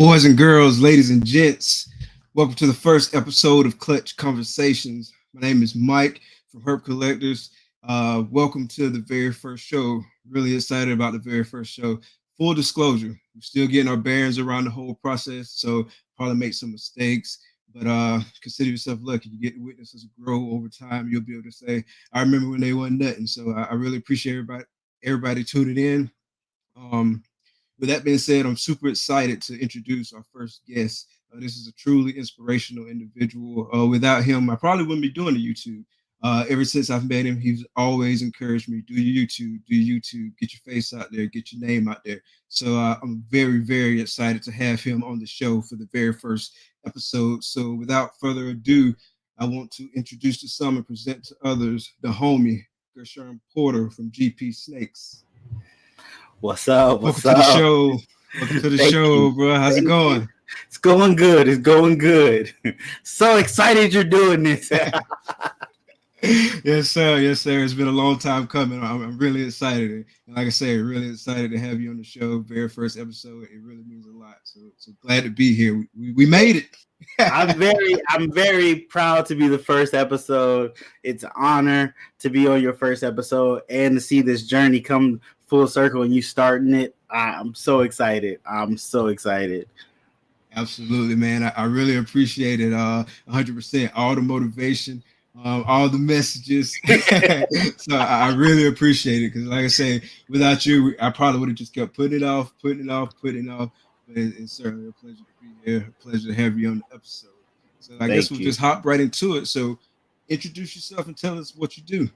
Boys and girls, ladies and gents, welcome to the first episode of Clutch Conversations. My name is Mike from Herp Collectors. Welcome to the very first show. Really excited about the very first show. Full disclosure, we're still getting our bearings around the whole process, so probably make some mistakes. But consider yourself lucky. You get to witness us grow over time. You'll be able to say, "I remember when they wasn't nothing." So I really appreciate everybody tuning in. Um, with that being said, I'm super excited to introduce our first guest. This is a truly inspirational individual. Without him, I probably wouldn't be doing the YouTube. Ever since I've met him, he's always encouraged me, do YouTube, get your face out there, get your name out there. So I'm very, very excited to have him on the show for the very first episode. So without further ado, I want to introduce to some and present to others the homie, Gershon Porter from GP Snakes. What's up? Welcome to the show. Welcome to the show, bro. How's it going? It's going good. It's going good. So excited you're doing this. Yes, sir. Yes, sir. It's been a long time coming. I'm really excited. And like I say, really excited to have you on the show. Very first episode. It really means a lot. So glad to be here. We made it. I'm very proud to be the first episode. It's an honor to be on your first episode and to see this journey come full circle and you starting it. I'm so excited. Absolutely, man. I really appreciate it. 100%. All the motivation, all the messages. So I really appreciate it because, like I say, without you, I probably would have just kept putting it off. But it's certainly a pleasure to be here. A pleasure to have you on the episode. So I guess we'll just hop right into it. So introduce yourself and tell us what you do.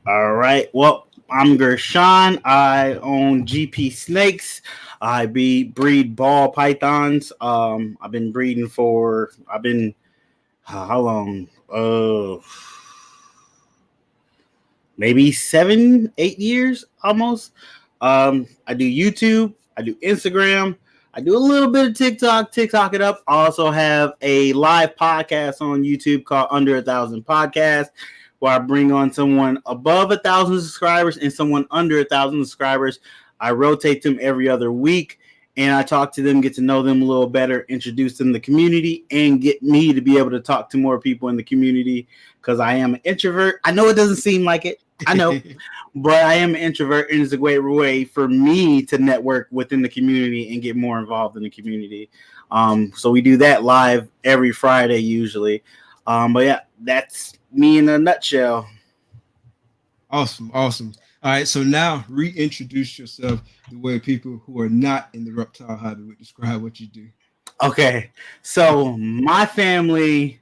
All right. Well, I'm Gershon. I own GP Snakes. I breed ball pythons. I've been breeding how long? Maybe 7-8 years almost. I do YouTube. I do Instagram. I do a little bit of TikTok it up. I also have a live podcast on YouTube called Under 1,000 Podcast, where I bring on someone above 1,000 subscribers and someone under 1,000 subscribers. I rotate them every other week, and I talk to them, get to know them a little better, introduce them to the community, and get me to be able to talk to more people in the community because I am an introvert. I know it doesn't seem like it. I know, but I am an introvert, and it's a great way for me to network within the community and get more involved in the community. So we do that live every Friday usually. But yeah, that's me in a nutshell. Awesome. All right, so now reintroduce yourself the way people who are not in the reptile hobby would describe what you do. Okay, so my family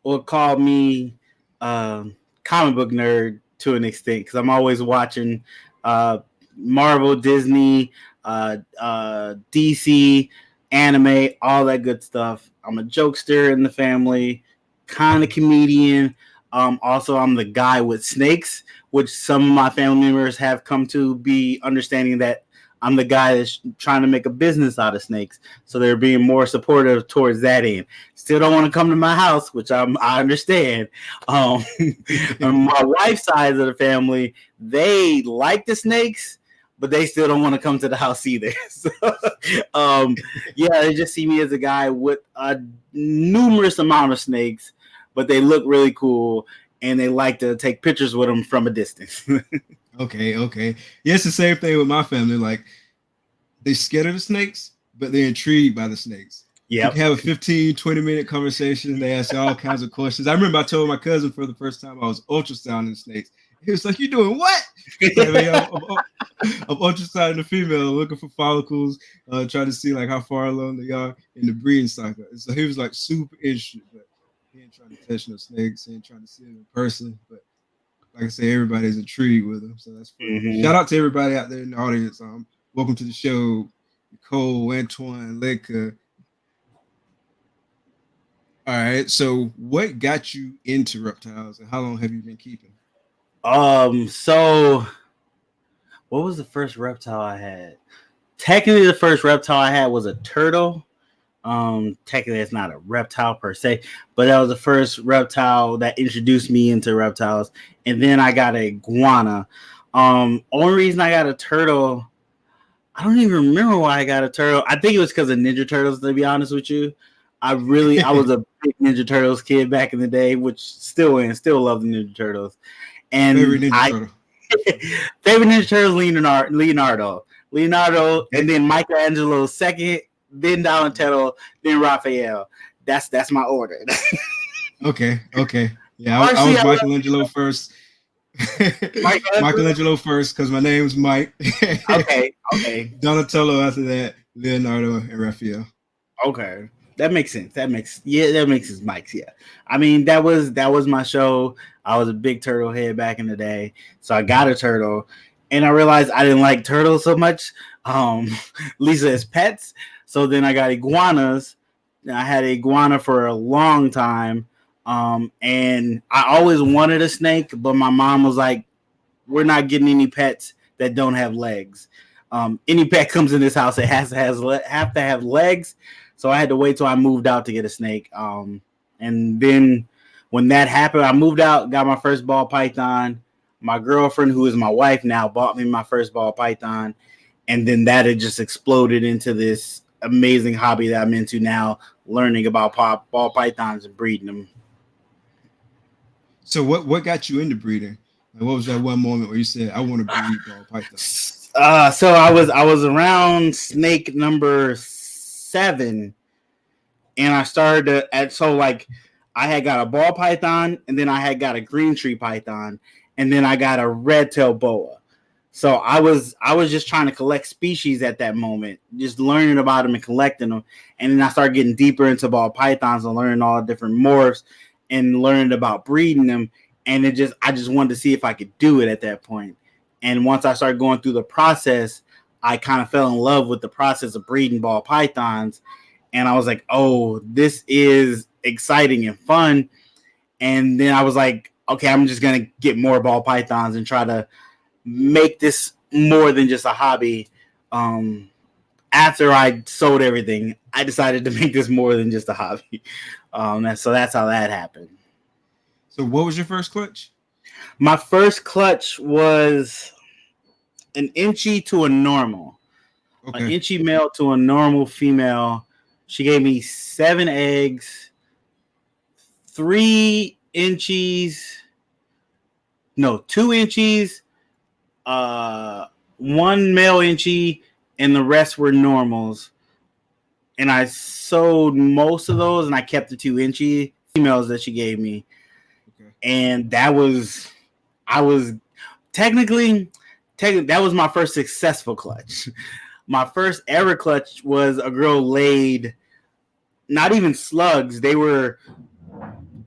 will call me comic book nerd to an extent because I'm always watching Marvel, Disney, DC, anime, all that good stuff. I'm a jokester in the family, kind of comedian. Also, I'm the guy with snakes, which some of my family members have come to be understanding that I'm the guy that's trying to make a business out of snakes. So they're being more supportive towards that end. Still don't want to come to my house, which I understand. On my wife's side of the family, they like the snakes, but they still don't want to come to the house either. So, yeah, they just see me as a guy with a numerous amount of snakes, but they look really cool, and they like to take pictures with them from a distance. Okay. Yeah, it's the same thing with my family. Like, they're scared of the snakes, but they're intrigued by the snakes. Yeah. You can have a 15, 20-minute conversation. They ask you all kinds of questions. I remember I told my cousin for the first time I was ultrasounding snakes. He was like, "You doing what?" I'm ultrasounding the female, looking for follicles, trying to see like how far along they are in the breeding cycle. And so he was like super interested, but he ain't trying to touch no snakes. He ain't trying to see them in person. But like I say, everybody's intrigued with them, so that's fun. Mm-hmm. Shout out to everybody out there in the audience. Welcome to the show, Nicole, Antoine, Leka. All right, so what got you into reptiles, and how long have you been keeping? So what was the first reptile I had? Technically, the first reptile I had was a turtle. Technically, it's not a reptile per se, but that was the first reptile that introduced me into reptiles. And then I got a iguana. Only reason I got a turtle, I don't even remember why I got a turtle. I think it was because of Ninja Turtles, to be honest with you. I was a big Ninja Turtles kid back in the day, which still love the Ninja Turtles. Favorite And Ninja I Turtle? favorite Ninja Turtles Leonardo, and then Michelangelo second, then Donatello, then Raphael. That's my order. Okay. Yeah, I Partially, was I love Michelangelo first. Michelangelo. Michelangelo first because my name's Mike. Okay. Donatello after that, Leonardo and Raphael. Okay, that makes sense. That makes sense, Mike's. Yeah, I mean that was my show. I was a big turtle head back in the day, so I got a turtle, and I realized I didn't like turtles so much. Lisa as pets, so then I got iguanas. I had an iguana for a long time, and I always wanted a snake, but my mom was like, "We're not getting any pets that don't have legs." Any pet comes in this house, it have to have legs. So I had to wait till I moved out to get a snake. And then when that happened, I moved out, got my first ball python. My girlfriend, who is my wife now, bought me my first ball python, and then that had just exploded into this amazing hobby that I'm into now, learning about ball pythons and breeding them. So what got you into breeding? Like, what was that one moment where you said, "I want to breed ball pythons"? So I was around snake number 7, and I started to at so like I had got a ball python, and then I had got a green tree python, and then I got a red tail boa. So I was just trying to collect species at that moment, just learning about them and collecting them, and then I started getting deeper into ball pythons and learning all the different morphs and learning about breeding them, and I just wanted to see if I could do it at that point. And once I started going through the process, I kind of fell in love with the process of breeding ball pythons, and I was like, "Oh, this is exciting and fun." And then I was like, "Okay, I'm just gonna get more ball pythons and try to make this more than just a hobby." Um, After I sold everything, I decided to make this more than just a hobby. So that's how that happened. So what was your first clutch? My first clutch was an inchy to a normal, an Okay. inchy male to a normal female. She gave me 7 eggs, 3 inches, no, 2 inches, uh, one male inchy, and the rest were normals. And I sold most of those, and I kept the 2 inchy females that she gave me. Okay. And I was technically, that was my first successful clutch. My first ever clutch was a girl laid not even slugs. They were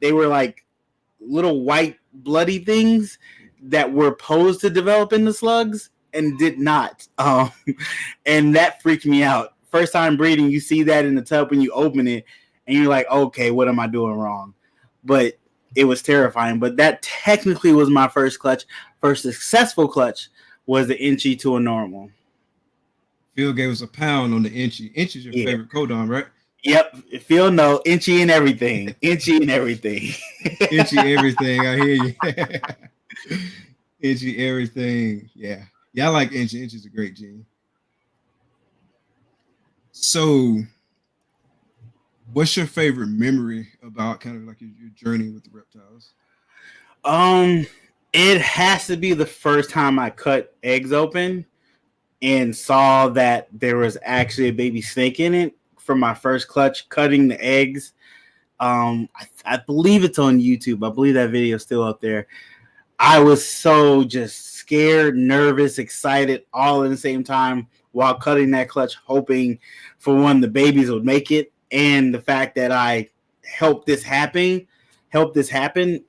like little white bloody things that were posed to develop into slugs and did not. And that freaked me out. First time breeding, you see that in the tub when you open it, and you're like, okay, what am I doing wrong? But it was terrifying. But that technically was my first clutch. First successful clutch was the inchy to a normal. Phil gave us a pound on the inchy. Inchy's your Yeah. favorite codon, right? Yep. Phil, no, inchy and everything. Inchy and everything. Inchy everything. I hear you. Inchy everything. Yeah. Yeah, I like Inchy. Inchy's a great gene. So what's your favorite memory about kind of like your journey with the reptiles? Um, it has to be the first time I cut eggs open and saw that there was actually a baby snake in it from my first clutch cutting the eggs. I believe it's on YouTube. I believe that video is still up there. I was so just scared, nervous, excited, all at the same time while cutting that clutch, hoping for one of the babies would make it. And the fact that I helped this happen,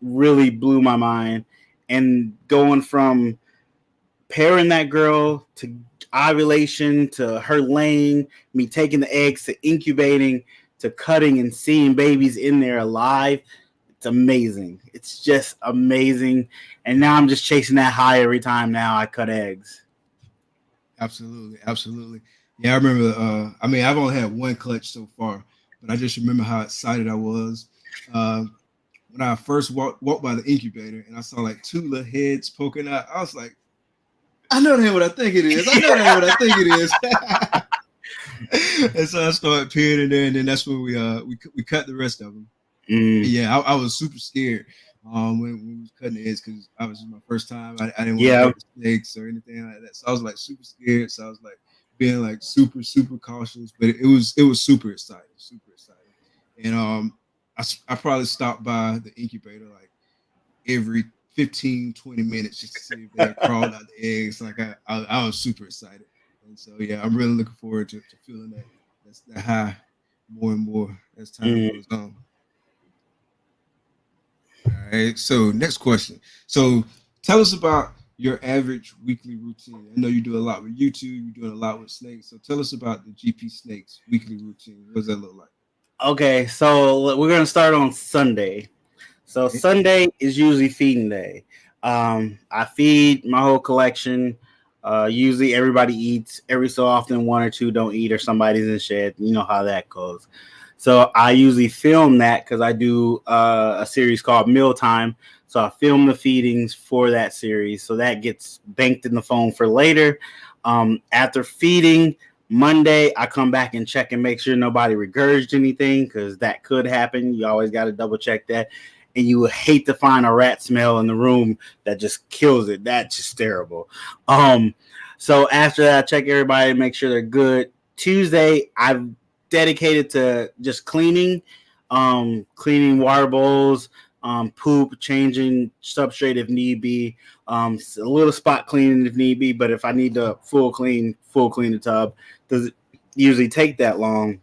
really blew my mind. And going from pairing that girl to ovulation to her laying, me taking the eggs to incubating to cutting and seeing babies in there alive, it's amazing. It's just amazing. And now I'm just chasing that high every time now I cut eggs. Absolutely, absolutely. Yeah, I remember. I mean, I've only had one clutch so far, but I just remember how excited I was uh, when I first walked by the incubator and I saw like two little heads poking out. I was like, I know that ain't what I think it is. I know that ain't what I think it is. And so I started peeing in there, and then that's when we cut the rest of them. Yeah, I was super scared when we was cutting the eggs because obviously my first time. I didn't want to hurt the snakes or anything like that. So I was like super scared. So I was like being like super cautious, but it was super exciting, And I probably stopped by the incubator like every 15-20 minutes just to see if they had crawled out the eggs. Like I was super excited, and so yeah, I'm really looking forward to feeling that high more and more as time goes on. All right. So next question. So tell us about your average weekly routine. I know you do a lot with YouTube. You're doing a lot with snakes. So tell us about the GP Snakes weekly routine. What does that look like? Okay, so we're gonna start on Sunday. So Sunday is usually feeding day. I feed my whole collection. Usually everybody eats. Every so often, one or two don't eat, or somebody's in the shed. You know how that goes. So I usually film that because I do a series called Mealtime. So I film the feedings for that series. So that gets banked in the phone for later. After feeding, Monday, I come back and check and make sure nobody regurgitated anything because that could happen. You always got to double check that. And you would hate to find a rat smell in the room that just kills it. That's just terrible. So after that, I check everybody, make sure they're good. Tuesday, I've dedicated to just cleaning, cleaning water bowls, poop, changing substrate if need be, a little spot cleaning if need be. But if I need to full clean the tub, doesn't usually take that long.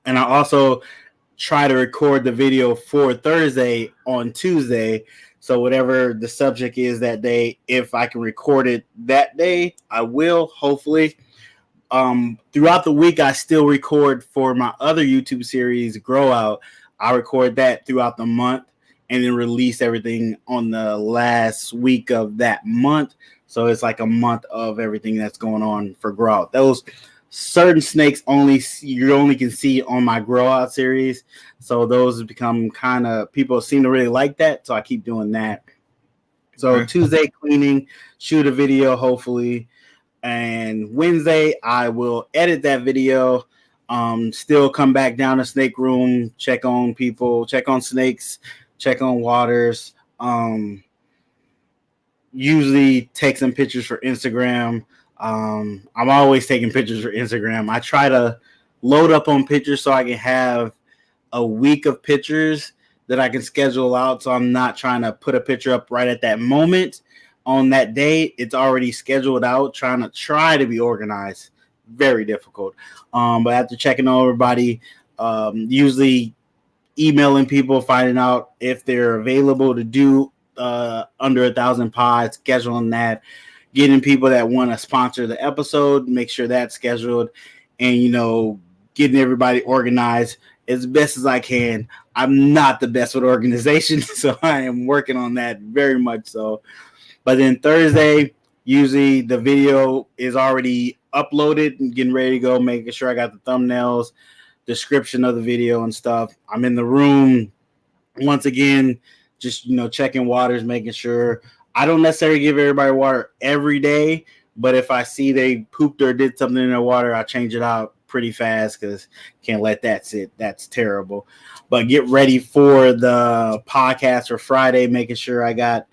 And I also try to record the video for Thursday on Tuesday. So whatever the subject is that day, if I can record it that day, I will, hopefully. Throughout the week, I still record for my other YouTube series, Grow Out. I record that throughout the month and then release everything on the last week of that month. So it's like a month of everything that's going on for Grow Out. Those certain snakes you only can see on my Grow Out series. So those become kind of, people seem to really like that. So I keep doing that. So Tuesday cleaning, shoot a video, hopefully. And Wednesday, I will edit that video. Still come back down to snake room, check on people, check on snakes, check on waters. Usually take some pictures for Instagram. I'm always taking pictures for Instagram. I try to load up on pictures so I can have a week of pictures that I can schedule out. So I'm not trying to put a picture up right at that moment. On that day, it's already scheduled out. Trying to be organized, very difficult. But after checking on everybody, usually emailing people, finding out if they're available to do under 1,000 pods, scheduling that, getting people that want to sponsor the episode, make sure that's scheduled, and getting everybody organized as best as I can. I'm not the best with organization, so I am working on that very much so. But then Thursday, usually the video is already uploaded and getting ready to go, making sure I got the thumbnails, description of the video and stuff. I'm in the room once again, just checking waters, making sure. I don't necessarily give everybody water every day, but if I see they pooped or did something in their water, I change it out pretty fast because can't let that sit. That's terrible. But get ready for the podcast for Friday, making sure I got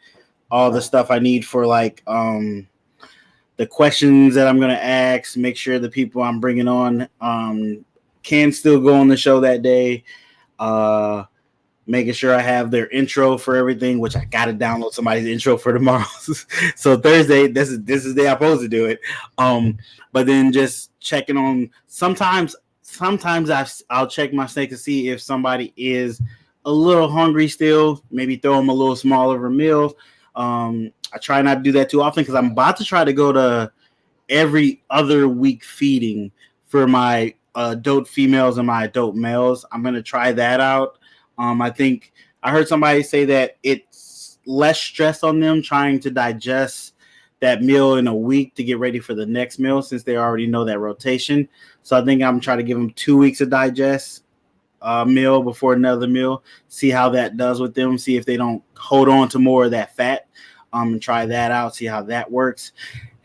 all the stuff I need for like the questions that I'm going to ask, make sure the people I'm bringing on can still go on the show that day. Making sure I have their intro for everything, which I got to download somebody's intro for tomorrow. So Thursday, this is the day I'm supposed to do it. But then just checking on, sometimes I'll check my snake to see if somebody is a little hungry still, maybe throw them a little smaller of a meal. I try not to do that too often because I'm about to try to go to every other week feeding for my adult females and my adult males. I'm going to try that out. I think I heard somebody say that it's less stress on them trying to digest that meal in a week to get ready for the next meal since they already know that rotation. So I think I'm trying to give them 2 weeks to digest meal before another meal, see how that does with them, see if they don't hold on to more of that fat, and try that out, see how that works.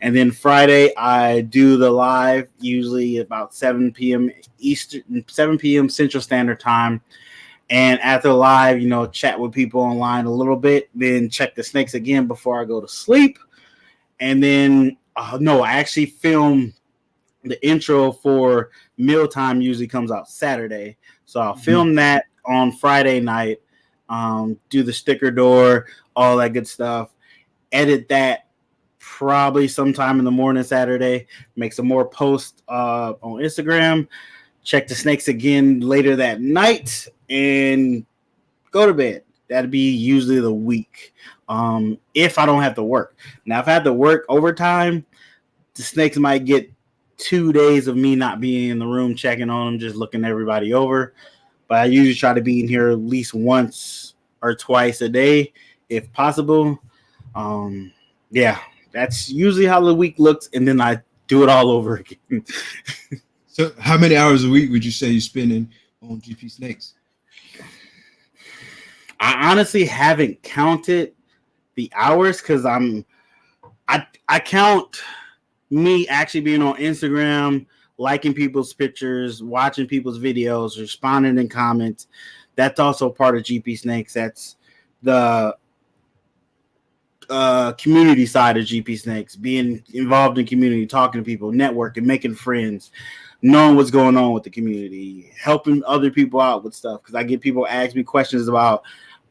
And then Friday, I do the live, usually about 7 p.m. Eastern, 7 p.m. Central Standard Time. And after the live, chat with people online a little bit, then check the snakes again before I go to sleep. And then, no, I actually film the intro for Mealtime, usually comes out Saturday. So I'll film that on Friday night, do the sticker door, all that good stuff, edit that probably sometime in the morning Saturday, make some more posts on Instagram, check the snakes again later that night, and go to bed. That'd be usually the week. If I don't have to work. Now, if I have to work overtime, the snakes might get 2 days of me not being in the room checking on them, just looking everybody over. But I usually try to be in here at least once or twice a day, if possible. Yeah, that's usually how the week looks, and then I do it all over again. So how many hours a week would you say you're spending on GP Snakes? I honestly haven't counted the hours because I count me actually being on Instagram, liking people's pictures, watching people's videos, responding in comments. That's also part of GP Snakes. That's the community side of GP Snakes, being involved in community, talking to people, networking, making friends, knowing what's going on with the community, helping other people out with stuff. Because I get people ask me questions about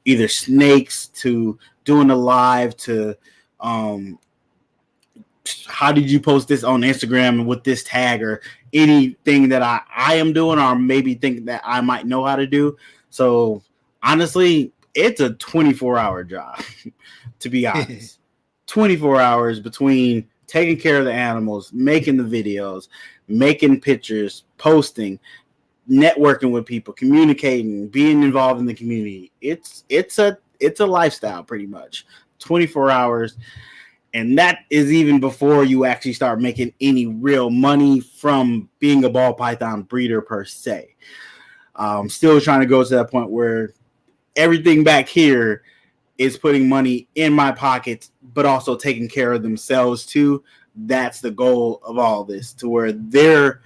either snakes to doing a live to how did you post this on Instagram with this tag or anything that I am doing or maybe think that I might know how to do. So honestly, it's a 24-hour job, to be honest. 24 hours between taking care of the animals, making the videos, making pictures, posting, networking with people, communicating, being involved in the community. It's a lifestyle pretty much. 24 hours. And that is even before you actually start making any real money from being a ball python breeder per se. Still trying to go to that point where everything back here is putting money in my pockets, but also taking care of themselves too. That's the goal of all this, to where they're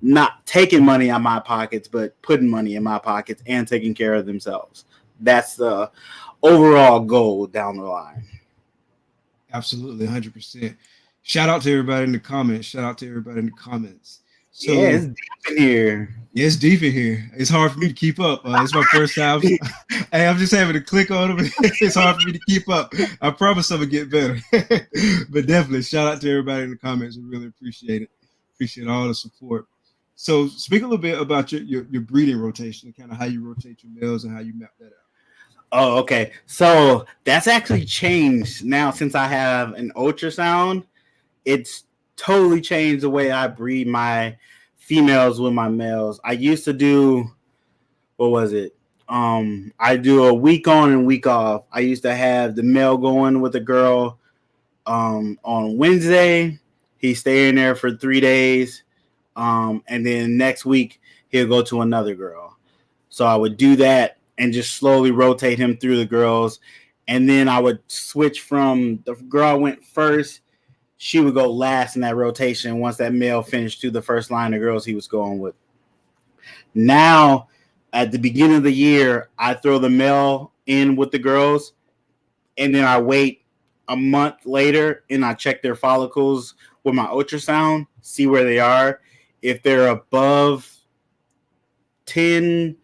not taking money out of my pockets, but putting money in my pockets and taking care of themselves. That's the overall goal down the line. Absolutely, 100%. Shout out to everybody in the comments. So, yeah, it's deep in here. Yeah, it's deep in here. It's hard for me to keep up. It's my first time. Hey, I'm just having to click on them. It's hard for me to keep up. I promise I'm going to get better. But definitely, shout out to everybody in the comments. I really appreciate it. Appreciate all the support. So speak a little bit about your breeding rotation and kind of how you rotate your males and how you map that out. Oh, okay. So that's actually changed now since I have an ultrasound. It's totally changed the way I breed my females with my males. I used to do, what was it? I do a week on and week off. I used to have the male going with a girl on Wednesday. He's staying there for 3 days. And then next week he'll go to another girl. So I would do that and just slowly rotate him through the girls. And then I would switch from the girl went first. She would go last in that rotation once that male finished to the first line of girls he was going with. Now, at the beginning of the year, I throw the male in with the girls, and then I wait a month later and I check their follicles with my ultrasound, see where they are. If they're above 10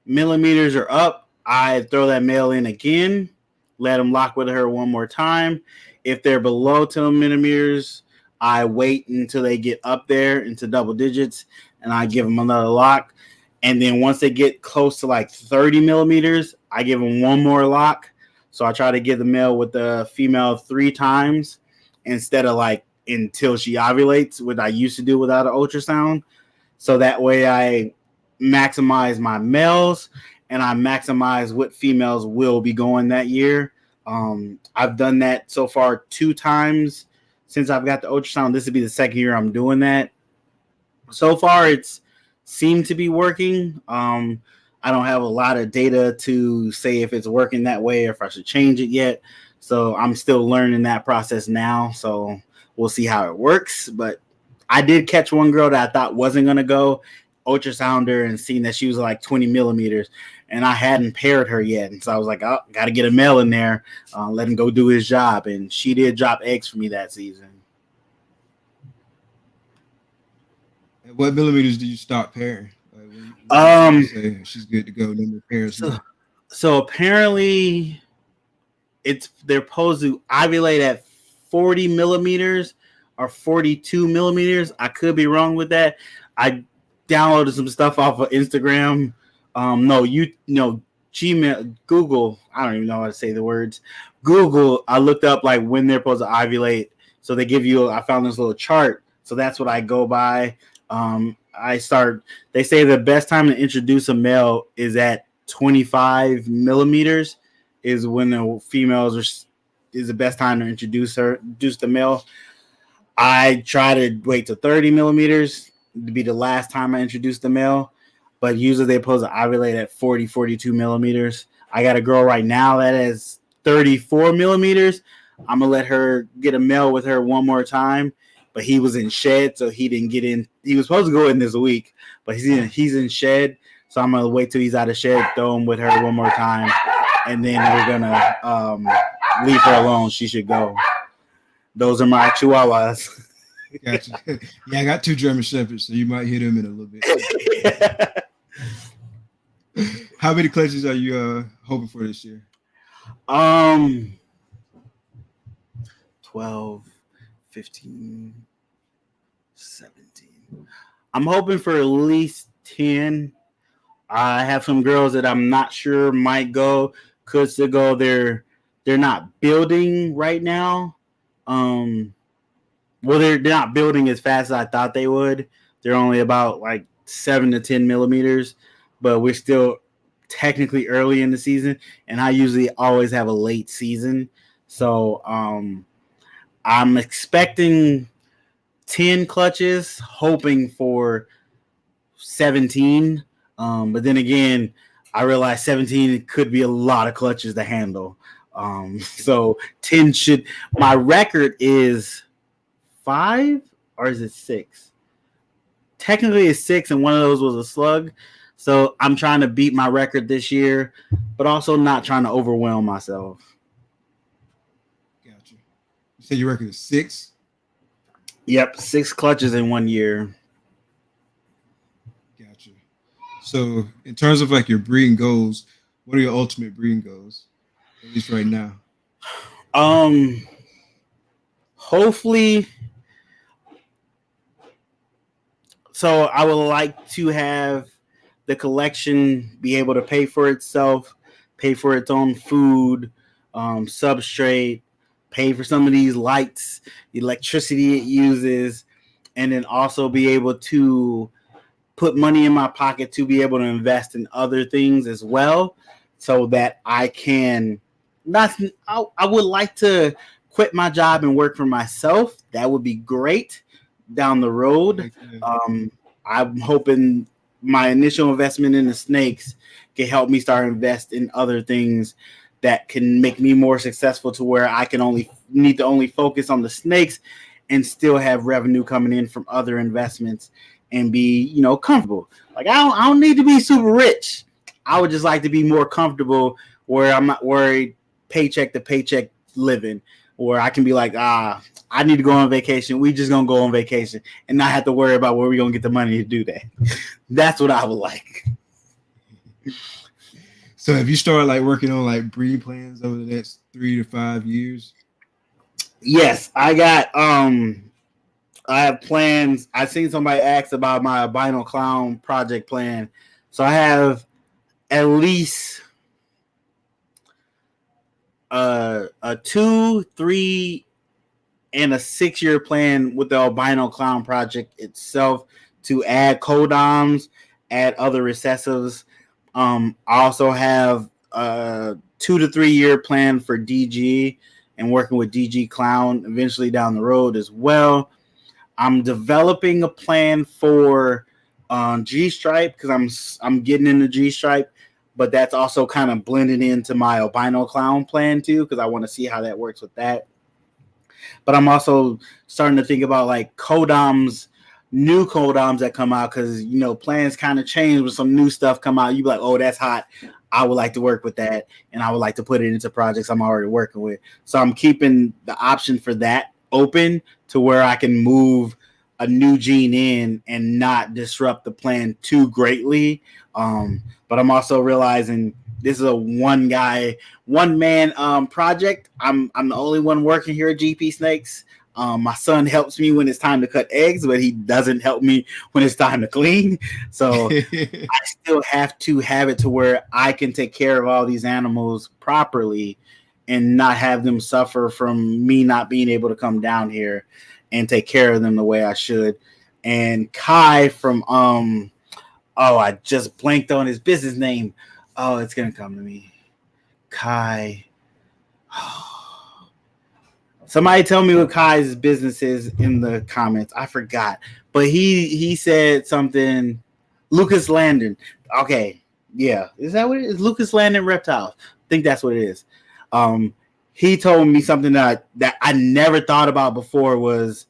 millimeters or up, I throw that male in again, let them lock with her one more time. If they're below 10 millimeters, I wait until they get up there into double digits and I give them another lock. And then once they get close to like 30 millimeters, I give them one more lock. So I try to give the male with the female 3 times instead of like until she ovulates, what I used to do without an ultrasound. So that way I maximize my males and I maximize what females will be going that year. I've done that so far 2 times since I've got the ultrasound. This would be the second year I'm doing that. So far, it's seemed to be working. I don't have a lot of data to say if it's working that way or if I should change it yet. So I'm still learning that process now. So we'll see how it works. But I did catch one girl that I thought wasn't gonna go, ultrasound her and seen that she was like 20 millimeters, and I hadn't paired her yet. And so I was like, oh, got to get a male in there, let him go do his job. And she did drop eggs for me that season. At what millimeters do you stop pairing? Like when you say she's good to go, then the pairs now. So apparently they're supposed to ovulate at 40 millimeters or 42 millimeters. I could be wrong with that. I downloaded some stuff off of Instagram. Gmail, Google. I don't even know how to say the words. Google. I looked up like when they're supposed to ovulate. So they give you. I found this little chart. So that's what I go by. They say the best time to introduce a male is at 25 millimeters. Is when the females is the best time to introduce the male. I try to wait to 30 millimeters to be the last time I introduce the male, but usually they're supposed to ovulate at 40, 42 millimeters. I got a girl right now that has 34 millimeters. I'm going to let her get a male with her one more time, but he was in shed, so he didn't get in. He was supposed to go in this week, but he's in shed, so I'm going to wait till he's out of shed, throw him with her one more time, and then we're going to leave her alone. She should go. Those are my chihuahuas. Gotcha. Yeah, I got 2 German Shepherds, so you might hear them in a little bit. How many clutches are you hoping for this year? 12, 15, 17. I'm hoping for at least 10. I have some girls that I'm not sure might go, could still go. They're not building right now. They're not building as fast as I thought they would. They're only about like 7 to 10 millimeters, but we're still technically early in the season, and I usually always have a late season. So I'm expecting 10 clutches, hoping for 17. But then again, I realize 17 could be a lot of clutches to handle. So 10 should. My record is 5 or is it 6? Technically, it's 6, and one of those was a slug. So I'm trying to beat my record this year, but also not trying to overwhelm myself. Gotcha. You said your record is 6? Yep, 6 clutches in 1 year. Gotcha. So in terms of like your breeding goals, what are your ultimate breeding goals? At least right now. Hopefully. So I would like to have the collection be able to pay for itself, pay for its own food, substrate, pay for some of these lights, the electricity it uses, and then also be able to put money in my pocket to be able to invest in other things as well, so that I can I would like to quit my job and work for myself. That would be great down the road. I'm hoping my initial investment in the snakes can help me start invest in other things that can make me more successful, to where I can only focus on the snakes and still have revenue coming in from other investments and be, comfortable. Like I don't need to be super rich. I would just like to be more comfortable where I'm not worried paycheck to paycheck living, where I can be like, I need to go on vacation. We just gonna go on vacation and not have to worry about where we're gonna get the money to do that. That's what I would like. So have you started like working on like breeding plans over the next 3 to 5 years? Yes, I have plans. I seen somebody ask about my albino clown project plan. So I have at least a 2, 3, and a 6-year plan with the albino clown project itself to add codoms, add other recessives. I also have a 2 to 3 year plan for DG and working with DG Clown eventually down the road as well. I'm developing a plan for G Stripe because I'm getting into G Stripe, but that's also kind of blended into my albino clown plan too, because I want to see how that works with that. But I'm also starting to think about like new codoms that come out, because plans kind of change when some new stuff come out. You be like, oh, that's hot. I would like to work with that, and I would like to put it into projects I'm already working with. So I'm keeping the option for that open to where I can move a new gene in and not disrupt the plan too greatly. But I'm also realizing this is a one man project. I'm the only one working here at GP Snakes. My son helps me when it's time to cut eggs, but he doesn't help me when it's time to clean. So I still have to have it to where I can take care of all these animals properly and not have them suffer from me not being able to come down here and take care of them the way I should. And Kai from I just blanked on his business name. Oh, it's gonna come to me. Kai. Somebody tell me what Kai's business is in the comments. I forgot. But he said something. Lucas Landon. Okay. Yeah. Is that what it is? Lucas Landon Reptiles. I think that's what it is. He told me something that I never thought about before was,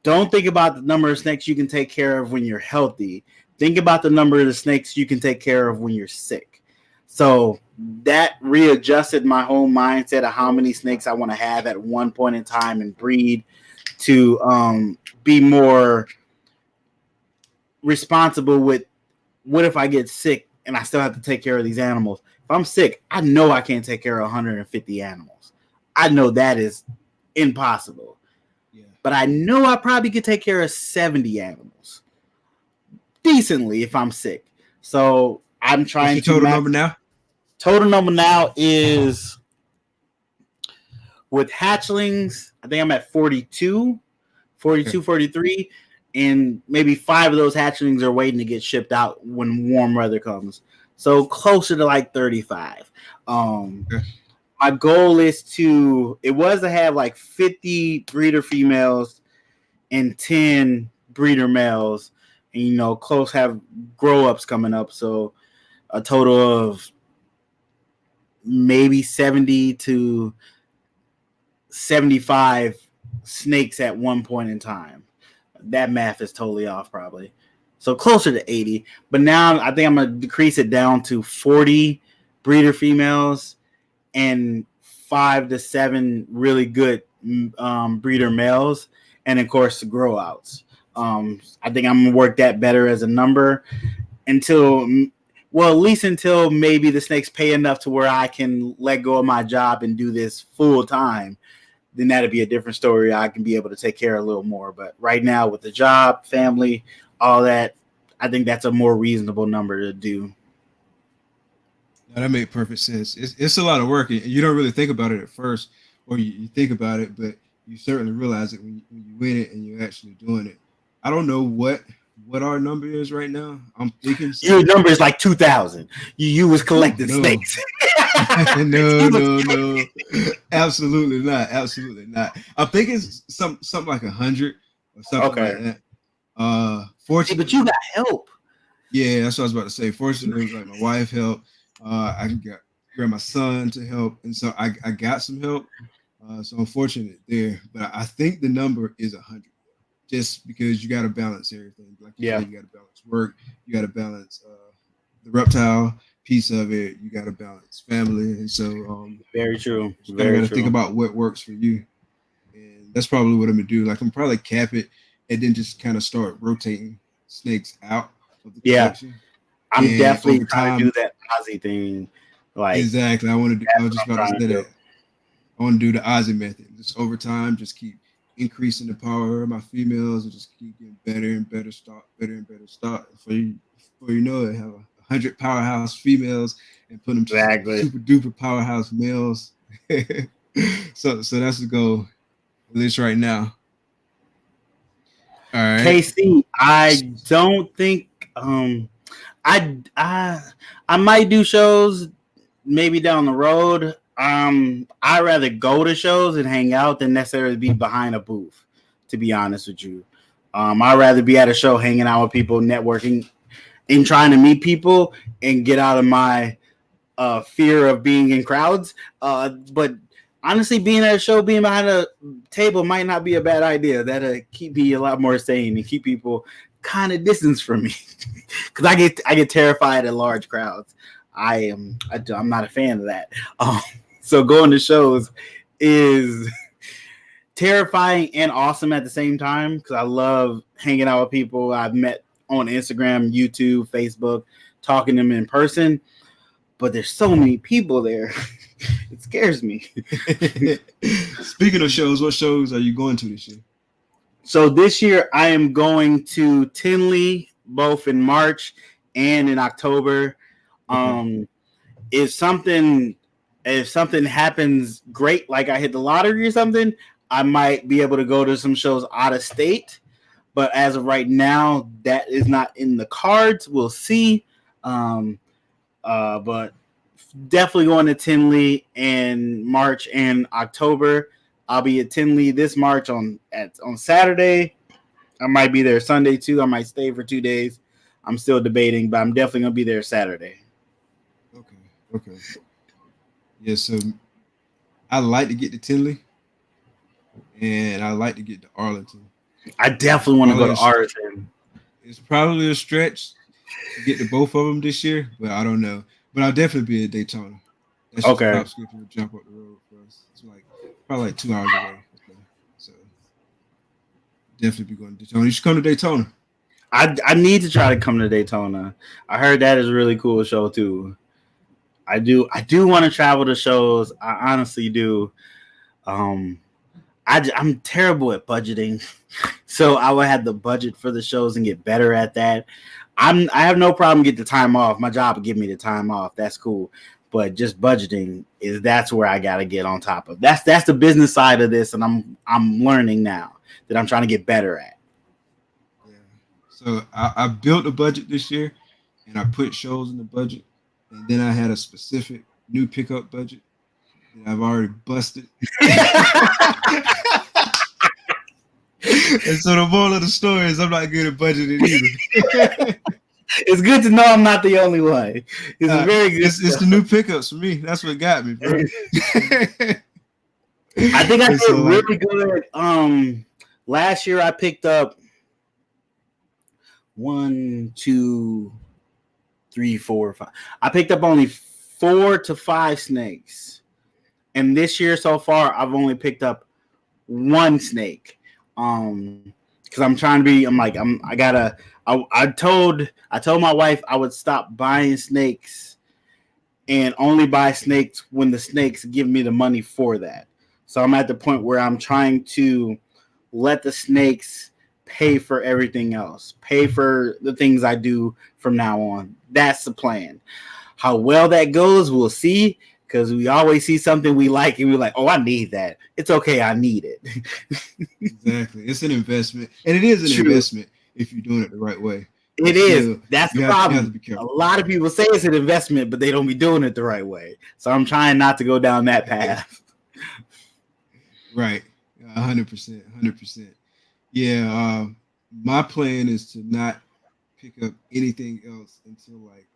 don't think about the number of snakes you can take care of when you're healthy. Think about the number of the snakes you can take care of when you're sick. So that readjusted my whole mindset of how many snakes I want to have at one point in time and breed to be more responsible with what if I get sick and I still have to take care of these animals. If I'm sick, I know I can't take care of 150 animals. I know that is impossible. Yeah. But I know I probably could take care of 70 animals decently if I'm sick. So I'm trying What's your total number now? Total number now is, with hatchlings, I think I'm at 42, okay. 43, and maybe 5 of those hatchlings are waiting to get shipped out when warm weather comes. So closer to like 35. Okay. My goal is to have like 50 breeder females and 10 breeder males, and close have grow-ups coming up. So a total of maybe 70 to 75 snakes at one point in time. That math is totally off probably. So closer to 80. But now I think I'm going to decrease it down to 40 breeder females and 5 to 7 really good breeder males. And of course the grow outs. I think I'm going to work that better as a number at least until maybe the snakes pay enough to where I can let go of my job and do this full time. Then that'd be a different story. I can be able to take care of a little more. But right now with the job, family, all that, I think that's a more reasonable number to do. Now, that made perfect sense. It's a lot of work, and you don't really think about it at first, or you think about it, but you certainly realize it when you win it and you're actually doing it. I don't know what our number is right now. I'm thinking your number is like 2,000. You was collecting snakes. No. Absolutely not. I'm thinking something like 100 or something like that. Fortunately, but you got help. Yeah, that's what I was about to say. Fortunately, like my wife helped. I got my son to help, and so I got some help. So I'm fortunate there. But I think the number is 100. Just because you got to balance everything. Like you said, you got to balance work. You got to balance the reptile piece of it. You got to balance family. And so very true. You got to think about what works for you. And that's probably what I'm going to do. Like I'm probably cap it and then just kind of start rotating snakes out of the collection. I'm definitely trying to do that Aussie thing. Like exactly. I was just about to say that. I want to do the Aussie method. Just over time, just keep increasing the power of my females and just keep getting better and better stock. Before you know it, have 100 powerhouse females and put them super duper powerhouse males. So that's the goal, at least right now. All right. KC, I don't think I might do shows maybe down the road. I'd rather go to shows and hang out than necessarily be behind a booth, to be honest with you. I'd rather be at a show hanging out with people, networking. in trying to meet people and get out of my fear of being in crowds. But honestly, being at a show, being behind a table might not be a bad idea. That'll keep me a lot more sane and keep people kind of distance from me, because I get terrified at large crowds. I'm not a fan of that. So going to shows is terrifying and awesome at the same time, because I love hanging out with people I've met on Instagram, YouTube, Facebook, talking to them in person. But there's so many people there. It scares me. Speaking of shows, what shows are you going to this year? So this year I am going to Tinley, both in March and in October. If something happens great, like I hit the lottery or something, I might be able to go to some shows out of state. But as of right now, that is not in the cards. We'll see. But definitely going to Tinley in March and October. I'll be at Tinley this March on Saturday. I might be there Sunday too. I might stay for 2 days. I'm still debating, but I'm definitely gonna be there Saturday. Okay. Yeah, so I like to get to Tinley, and I like to get to Arlington. I definitely want to go to Arlington. It's probably a stretch to get to both of them this year, but I don't know. But I'll definitely be at Daytona. That's just okay. Top Script will jump up the road for us. It's probably like 2 hours away. Okay. So definitely be going to Daytona. You should come to Daytona. I need to try to come to Daytona. I heard that is a really cool show too. I do want to travel to shows. I honestly do. I'm terrible at budgeting, so I would have the budget for the shows and get better at that. I have no problem getting the time off. My job will give me the time off. That's cool. But just budgeting that's where I gotta get on top of. That's the business side of this, and I'm learning now that I'm trying to get better at. Yeah. So I built a budget this year, and I put shows in the budget, and then I had a specific new pickup budget that I've already busted. And so the moral of the story is I'm not good at budgeting either. It's good to know I'm not the only one. It's very good. It's the new pickups for me. That's what got me, bro. I think I did really good. Last year I picked up 1, 2, 3, 4, 5. I picked up only 4 to 5 snakes, and this year so far I've only picked up 1 snake. Because I'm trying to be. I told my wife I would stop buying snakes and only buy snakes when the snakes give me the money for that. So I'm at the point where I'm trying to let the snakes pay for everything else, pay for the things I do from now on. That's the plan. How well that goes, we'll see, because we always see something we like and we're like, oh, I need that. It's okay, I need it. Exactly. It's an investment. And it is an investment if you're doing it the right way. It is. That's the problem. A lot of people say it's an investment, but they don't be doing it the right way. So I'm trying not to go down that path. Right. 100%. 100%. Yeah. My plan is to not pick up anything else until like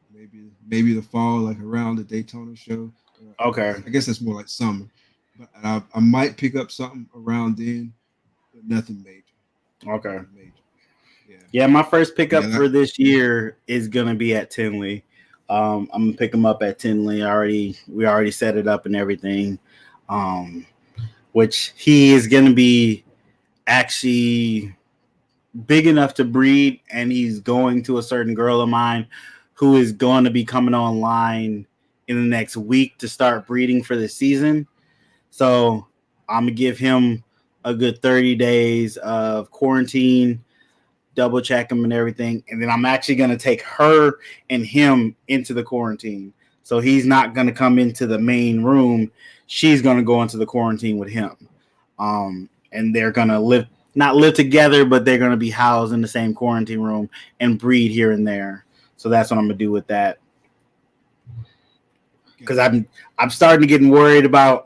maybe the fall, like around the Daytona show. Okay. I guess that's more like summer. But I might pick up something around then, but nothing major. Okay. Nothing major. Yeah, my first pickup for this year is gonna be at Tinley. I'm gonna pick him up at Tinley. We already set it up and everything. Which he is gonna be actually big enough to breed, and he's going to a certain girl of mine who is going to be coming online in the next week to start breeding for the season. So I'm gonna give him a good 30 days of quarantine, double check him and everything, and then I'm actually going to take her and him into the quarantine. So he's not going to come into the main room. She's going to go into the quarantine with him. And they're going to not live together, but they're going to be housed in the same quarantine room and breed here and there. So that's what I'm going to do with that. Because I'm starting to get worried about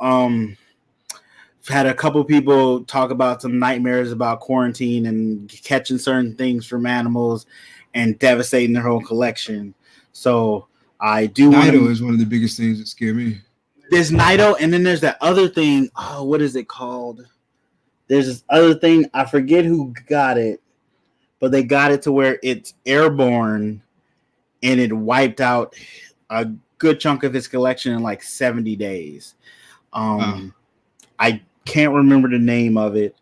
had a couple people talk about some nightmares about quarantine and catching certain things from animals and devastating their whole collection. So I do want Nido to. is one of the biggest things that scare me. There's Nido, and then there's that other thing. Oh, what is it called? There's this other thing. I forget who got it, but they got it to where it's airborne and it wiped out a good chunk of his collection in like 70 days. Wow. I can't remember the name of it.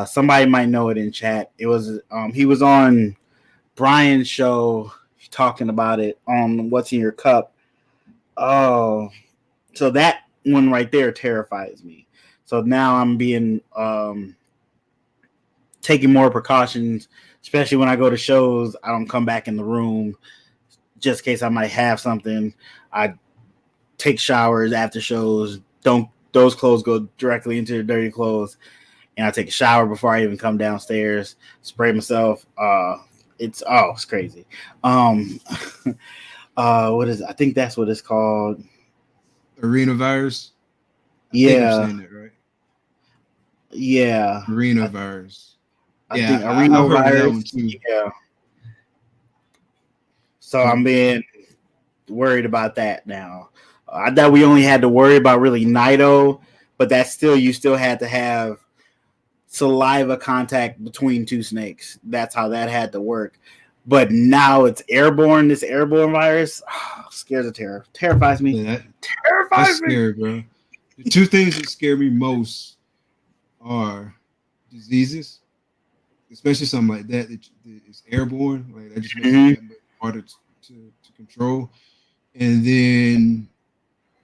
Somebody might know it in chat. It was he was on Brian's show talking about it on What's in Your Cup. Oh, so that one right there terrifies me. So now I'm being taking more precautions, especially when I go to shows. I don't come back in the room just in case I might have something. I take showers after shows. Don't those clothes go directly into the dirty clothes, and I take a shower before I even come downstairs. Spray myself. It's crazy. Um, what is it? I think that's what it's called. Arena virus. I think I'm Yeah, saying that right. yeah. Arena virus. I think Yeah, I've heard of that one rhinovirus. too. Yeah. So Okay. I'm being worried about that now. I thought we only had to worry about really Nido, but that's still you still had to have saliva contact between two snakes. That's how that had to work. But now it's airborne. This airborne virus scares the terrifies me. Yeah, that's Terrifies me. scary, bro. The two things that scare me most are diseases, especially something like that is airborne. Like that just makes it Mm-hmm. that much harder to control. And then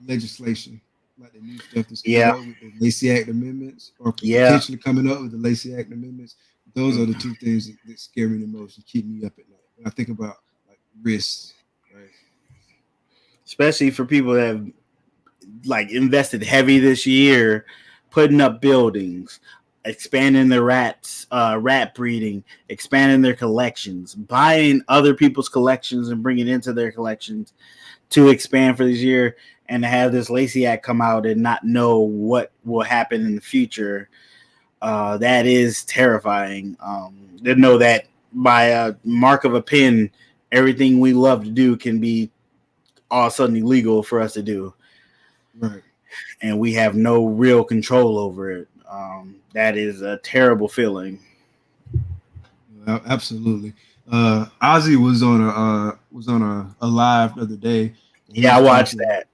legislation, like the new stuff that's coming Yeah. up with the Lacey Act amendments, or Yeah. potentially coming up with the Lacey Act amendments. Those are the two things that scare me the most and keep me up at night when I think about like risks, right? Especially for people that have like invested heavy this year, putting up buildings, expanding their rat breeding, expanding their collections, buying other people's collections and bringing it into their collections to expand for this year, and to have this Lacey Act come out and not know what will happen in the future. That is terrifying. To know that by a mark of a pin, everything we love to do can be all of a sudden illegal for us to do, Right. and we have no real control over it. That is a terrible feeling. Absolutely. Ozzy was on a live the other day, and he Yeah, I was watched talking that.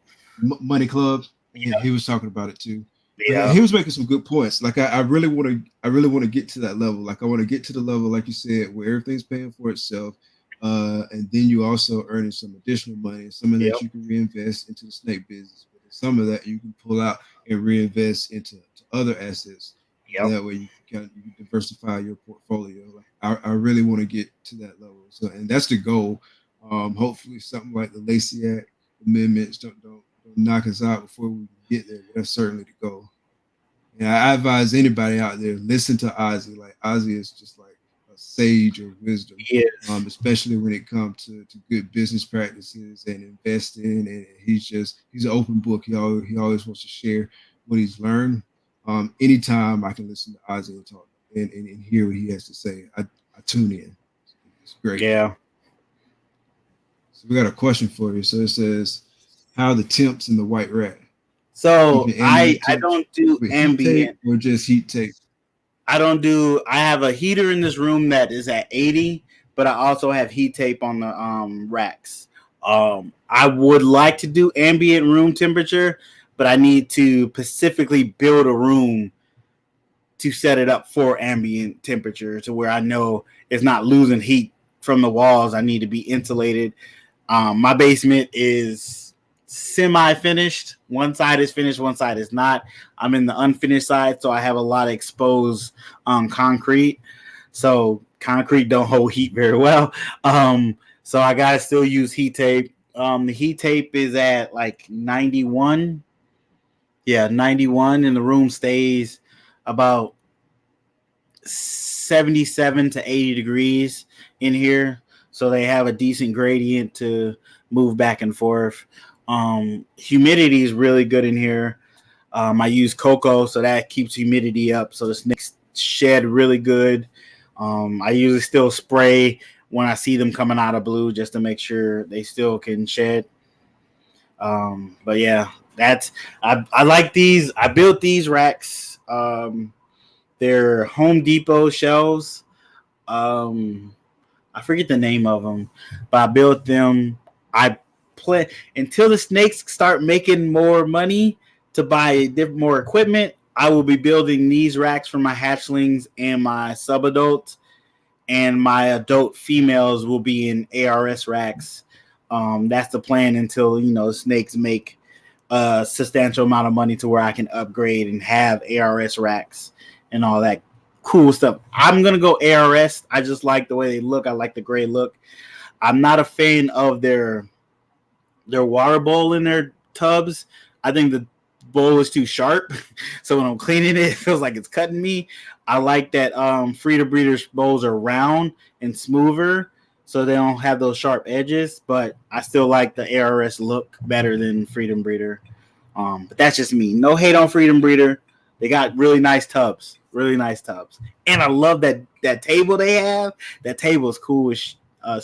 Money Club, and Yeah, he was talking about it too. Like yeah, he was making some good points. Like I really want to get to that level. Like I want to get to the level, like you said, where everything's paying for itself, and then you also earning some additional money. Some of that yep, you can reinvest into the snake business, but some of that you can pull out and reinvest into other assets. yep. That way you can diversify your portfolio. Like I really want to get to that level. So and that's the goal. Hopefully something like the Lacey Act amendments don't knock us out before we get there. But that's certainly the goal. And I advise anybody out there listen to Ozzy. Like Ozzy is just like a sage of wisdom, Yes, especially when it comes to good business practices and investing. And he's an open book. He always wants to share what he's learned. Anytime I can listen to Ozzy and talk and hear what he has to say, I tune in. It's great. yeah. So we got a question for you. So it says, "How are the temps in the white rat? So Keeping I ambient I temps don't do with heat tape ambient. or just heat tape?" I don't do. I have a heater in this room that is at 80, but I also have heat tape on the racks. I would like to do ambient room temperature, but I need to specifically build a room to set it up for ambient temperature to where I know it's not losing heat from the walls. I need to be insulated. My basement is semi finished. One side is finished, one side is not. I'm in the unfinished side, so I have a lot of exposed concrete. So concrete don't hold heat very well. So I gotta still use heat tape. The heat tape is at like 91. Yeah, 91, and the room stays about 77 to 80 degrees in here, so they have a decent gradient to move back and forth. Humidity is really good in here. I use cocoa, so that keeps humidity up, so the snakes shed really good. I usually still spray when I see them coming out of blue just to make sure they still can shed. But yeah, I like these. I built these racks. They're Home Depot shelves. I forget the name of them, but I built them. I play until the snakes start making more money to buy more equipment. I will be building these racks for my hatchlings and my subadults, and my adult females will be in ARS racks. That's the plan until snakes make a substantial amount of money to where I can upgrade and have ARS racks and all that cool stuff. I'm gonna go ARS. I just like the way they look. I like the gray look. I'm not a fan of their water bowl in their tubs. I think the bowl is too sharp, so when I'm cleaning it, it feels like it's cutting me. I like that Freedom Breeders bowls are round and smoother, so they don't have those sharp edges. But I still like the ARS look better than Freedom Breeder. But that's just me. No hate on Freedom Breeder. They got really nice tubs, and I love that table they have. That table is cool as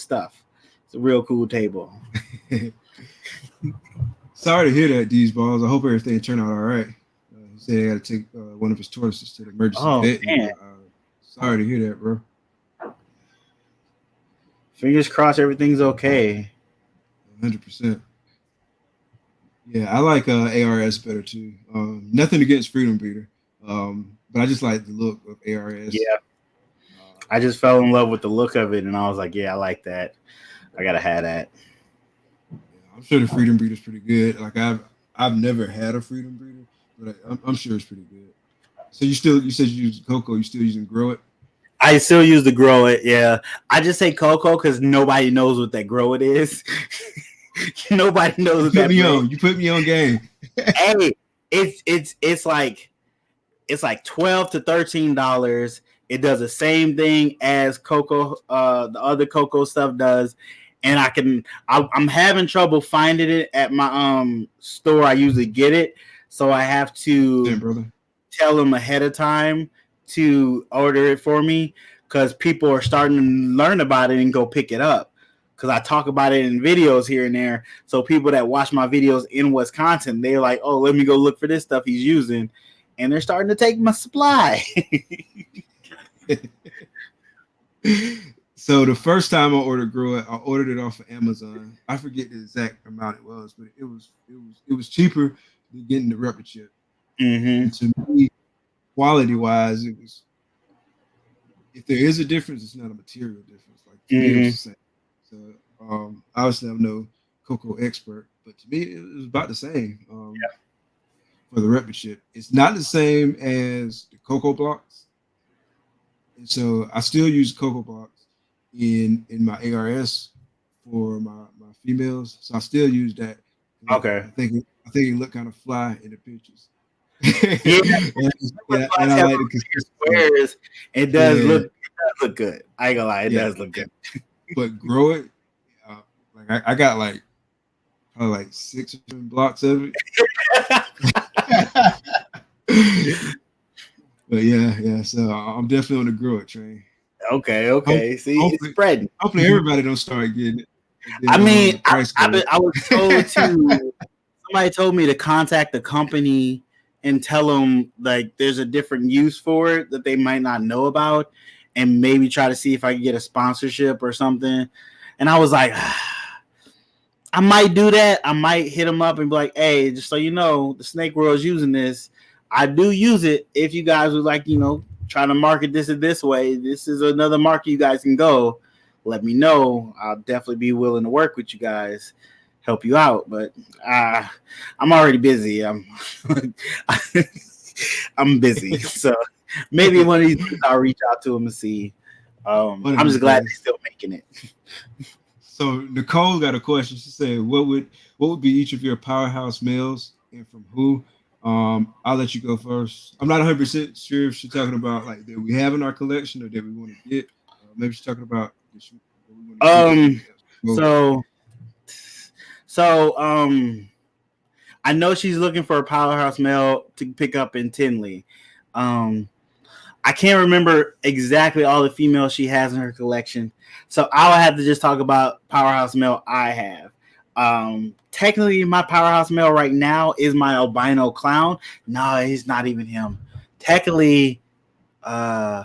stuff. It's a real cool table. Sorry to hear that, these balls. I hope everything turned out all right. He said he had to take one of his tortoises to the emergency vet. Man. Sorry to hear that, bro. Fingers crossed everything's okay. 100%. Yeah, I like ARS better too. Nothing against Freedom Breeder, but I just like the look of ARS. Yeah. I just fell in love with the look of it, and I was like, yeah, I like that. I gotta have that. I'm sure the Freedom Breeder is pretty good. Like I've never had a Freedom Breeder, but I'm sure it's pretty good. So you said you use cocoa. You still using Grow It? I still use the Grow It. Yeah, I just say cocoa because nobody knows what that Grow It is. Nobody knows. You put me on game. Hey, it's like $12 to $13. It does the same thing as cocoa, the other cocoa stuff does. And I'm having trouble finding it at my store. I usually get it, so I have to tell them ahead of time to order it for me because people are starting to learn about it and go pick it up. Because I talk about it in videos here and there, so people that watch my videos in Wisconsin, they're like, "Oh, let me go look for this stuff he's using," and they're starting to take my supply. So the first time I ordered Grow It, I ordered it off of Amazon. I forget the exact amount it was, but it was cheaper than getting the rubber chip. Mm-hmm. And to me, quality wise, it was. If there is a difference, it's not a material difference. Like to me, it was the same. So obviously, I'm no cocoa expert, but to me, it was about the same. For the rubber chip, it's not the same as the cocoa blocks, and so I still use cocoa blocks in my ARS for my females. So I still use that. Okay. I think it looked kind of fly in the pictures. and I like the squares. It does look good. I ain't gonna lie, it does look good. But Grow It, like I got probably 6 or 7 blocks of it. But yeah. So I'm definitely on the Grow It train. Okay. See, it's spreading. Hopefully, everybody don't start getting it. I mean, I was told to. Somebody told me to contact the company and tell them like there's a different use for it that they might not know about, and maybe try to see if I can get a sponsorship or something. And I was like, I might do that. I might hit them up and be like, hey, just so you know, the snake world is using this. I do use it. If you guys would like, try to market this way, this is another market you guys can go. Let me know. I'll definitely be willing to work with you guys, help you out. But I'm already busy. I'm busy. So maybe one of these days I'll reach out to them and see. I'm just glad they're still making it. So Nicole got a question. She said, "What would be each of your powerhouse males and from who?" I'll let you go first. I'm not 100% sure if she's talking about like that we have in our collection or that we want to get. Maybe she's talking about. I know she's looking for a powerhouse male to pick up in Tinley. I can't remember exactly all the females she has in her collection, so I'll have to just talk about powerhouse male I have. Technically, my powerhouse male right now is my albino clown. No, he's not even him. Technically, uh,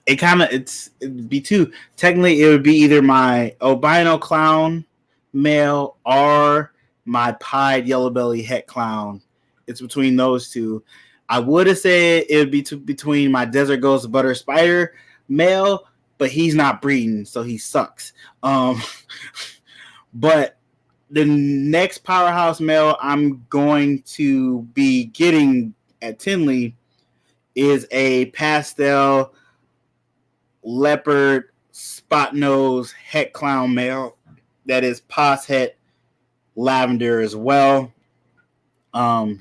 it'd be two. Technically, it would be either my albino clown male or my pied yellow belly het clown. It's between those two. I would have said it would be between my desert ghost butter spider male, but he's not breeding, so he sucks. Um, but the next powerhouse male I'm going to be getting at Tinley is a pastel leopard spot nose het clown male that is pos het lavender as well.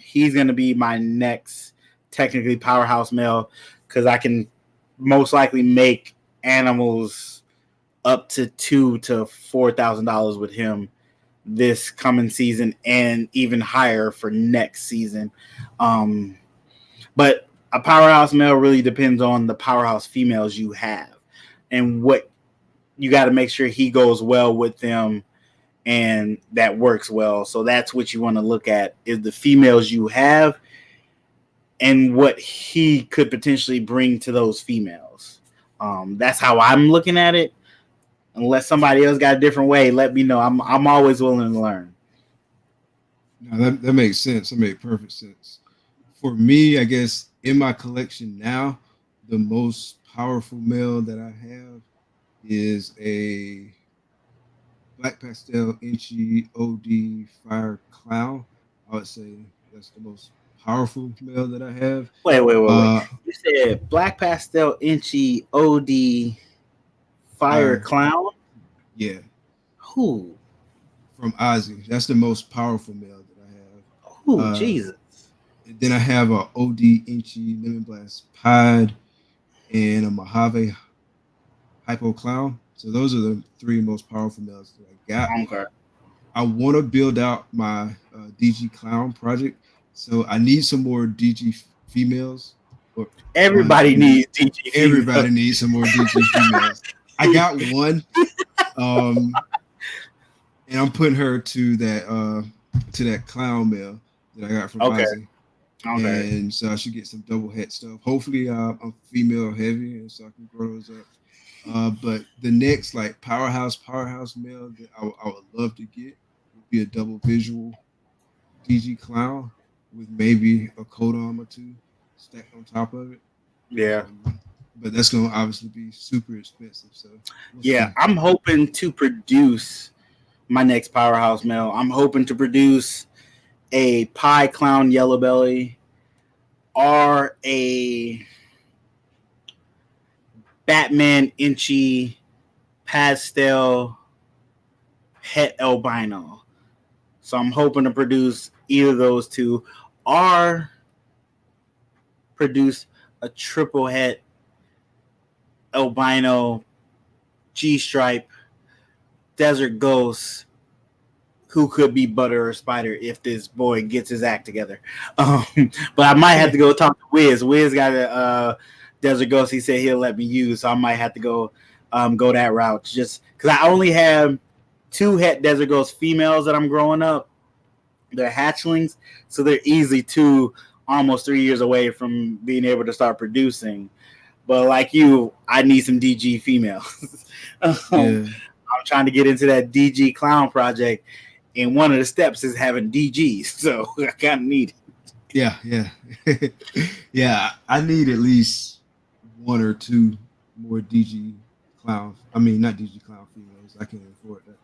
He's gonna be my next technically powerhouse male because I can most likely make animals up to $2,000 to $4,000 with him this coming season and even higher for next season. But a powerhouse male really depends on the powerhouse females you have and what you got to make sure he goes well with them and that works well. So that's what you want to look at is the females you have and what he could potentially bring to those females. That's how I'm looking at it. Unless somebody else got a different way, let me know. I'm always willing to learn. No, that makes sense. That makes perfect sense. For me, I guess in my collection now, the most powerful male that I have is a black pastel inchy OD fire clown. I would say that's the most powerful male that I have. Wait. Uh, You said black pastel inchy OD fire fire, clown? yeah, Who? from Ozzy. That's the most powerful male that I have. Who? Jesus. Then I have a OD inchy lemon blast pied and a Mojave hypo clown. So those are the three most powerful males that I got. Okay. I want to build out my DG clown project, so I need some more DG females. Or Everybody needs DG everybody needs some more DG females. I got one, and I'm putting her to that clown male that I got from Ozzy. Okay. And so I should get some double head stuff. Hopefully, I'm female heavy, and so I can grow those up. But the next like powerhouse male that I would love to get would be a double visual DG clown with maybe a coat arm or two stacked on top of it. Yeah. But that's going to obviously be super expensive. So yeah, I'm hoping to produce my next powerhouse male. I'm hoping to produce a pie clown yellow belly or a Batman inchy pastel het albino. So I'm hoping to produce either of those two or produce a triple het albino G stripe desert ghost who could be butter or spider if this boy gets his act together. But I might have to go talk to Wiz. Wiz got a desert ghost he said he'll let me use, so I might have to go that route just because I only have 2 het desert ghost females that I'm growing up. They're hatchlings, so they're easily 2 almost 3 years away from being able to start producing. But like you, I need some DG females. I'm trying to get into that DG clown project, and one of the steps is having DGs, so I kind of need it. Yeah. Yeah, I need at least 1 or 2 more DG clown. I mean, not DG clown females. I can't afford that.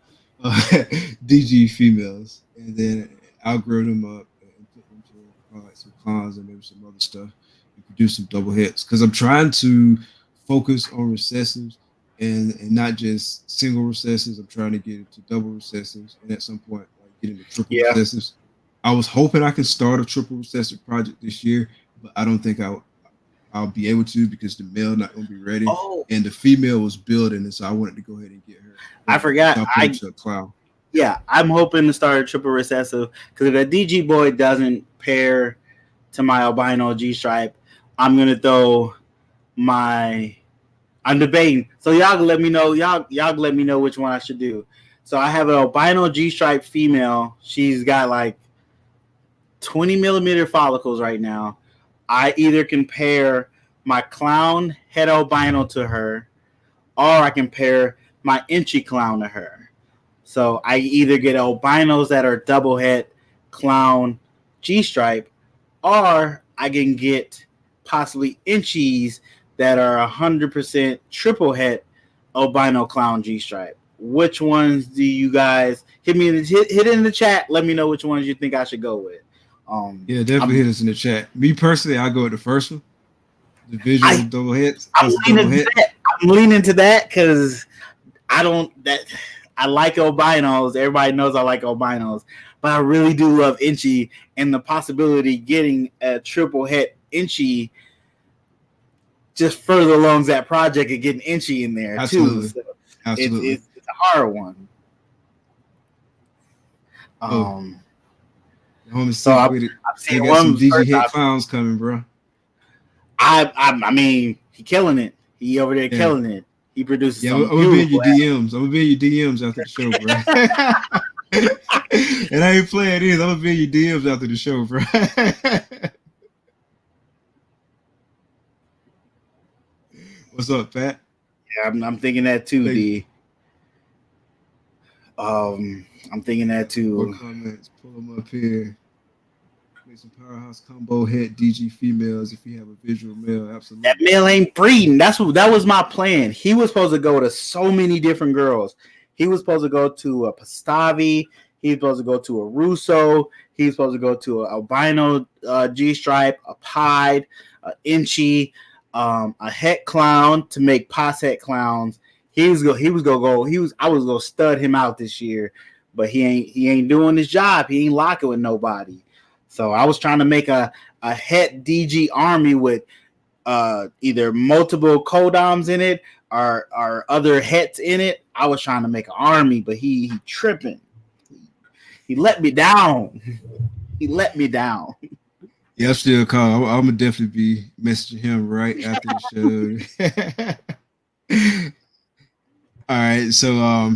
DG females, and then I'll grow them up and put them to like some clowns and maybe some other stuff and produce some double hits. Because I'm trying to focus on recessives and not just single recessives. I'm trying to get into double recessives and at some point like get into triple recessives. I was hoping I can start a triple recessive project this year, but I don't think I'll be able to because the male not going to be ready, and the female was building, and so I wanted to go ahead and get her. I forgot. I a clown. Yeah, I'm hoping to start a triple recessive because if the DG boy doesn't pair to my albino G stripe, I'm gonna throw my. I'm debating. So y'all let me know. Y'all let me know which one I should do. So I have an albino G stripe female. She's got like 20 millimeter follicles right now. I either can pair my clown head albino to her, or I can pair my inchy clown to her. So I either get albinos that are double head clown G stripe, or I can get possibly inchies that are 100% triple head albino clown G stripe. Which ones do you guys hit me in hit it in the chat? Let me know which ones you think I should go with. Yeah, definitely hit us in the chat. Me personally, I go with the first one, the visual I double heads. I'm leaning to that. I'm leaning to that because I don't that I like albinos. Everybody knows I like albinos, but I really do love inchy, and the possibility getting a triple head inchy just further along that project and getting inchy in there Absolutely. too. So Absolutely. it's a hard one. Homie So sick with it. I'm They seeing got some one DG first hit option. clowns coming, bro. I mean, he killing it. He over there killing it. He produces some I'm gonna be in your beautiful DMs. I'm gonna be in your DMs after the show, bro. And I ain't playing this. I'm gonna be in your DMs after the show, bro. What's up, Pat? Yeah, I'm thinking that too, D. I'm thinking that too. More comments. Pull them up here. Make some powerhouse combo head DG females if you have a visual male. Absolutely. That male ain't breeding. That was my plan. He was supposed to go to so many different girls. He was supposed to go to a Pastavi. He was supposed to go to a Russo. He was supposed to go to an albino G stripe, a pied, an inchy, a het clown to make pos het clowns. I was gonna stud him out this year, but he ain't doing his job. He ain't locking with nobody. So I was trying to make a het DG army with either multiple codoms in it or other hets in it. I was trying to make an army, but he tripping. He let me down. He let me down. Yeah, I'm still calling. I'm gonna definitely be messaging him right after the show. All right, so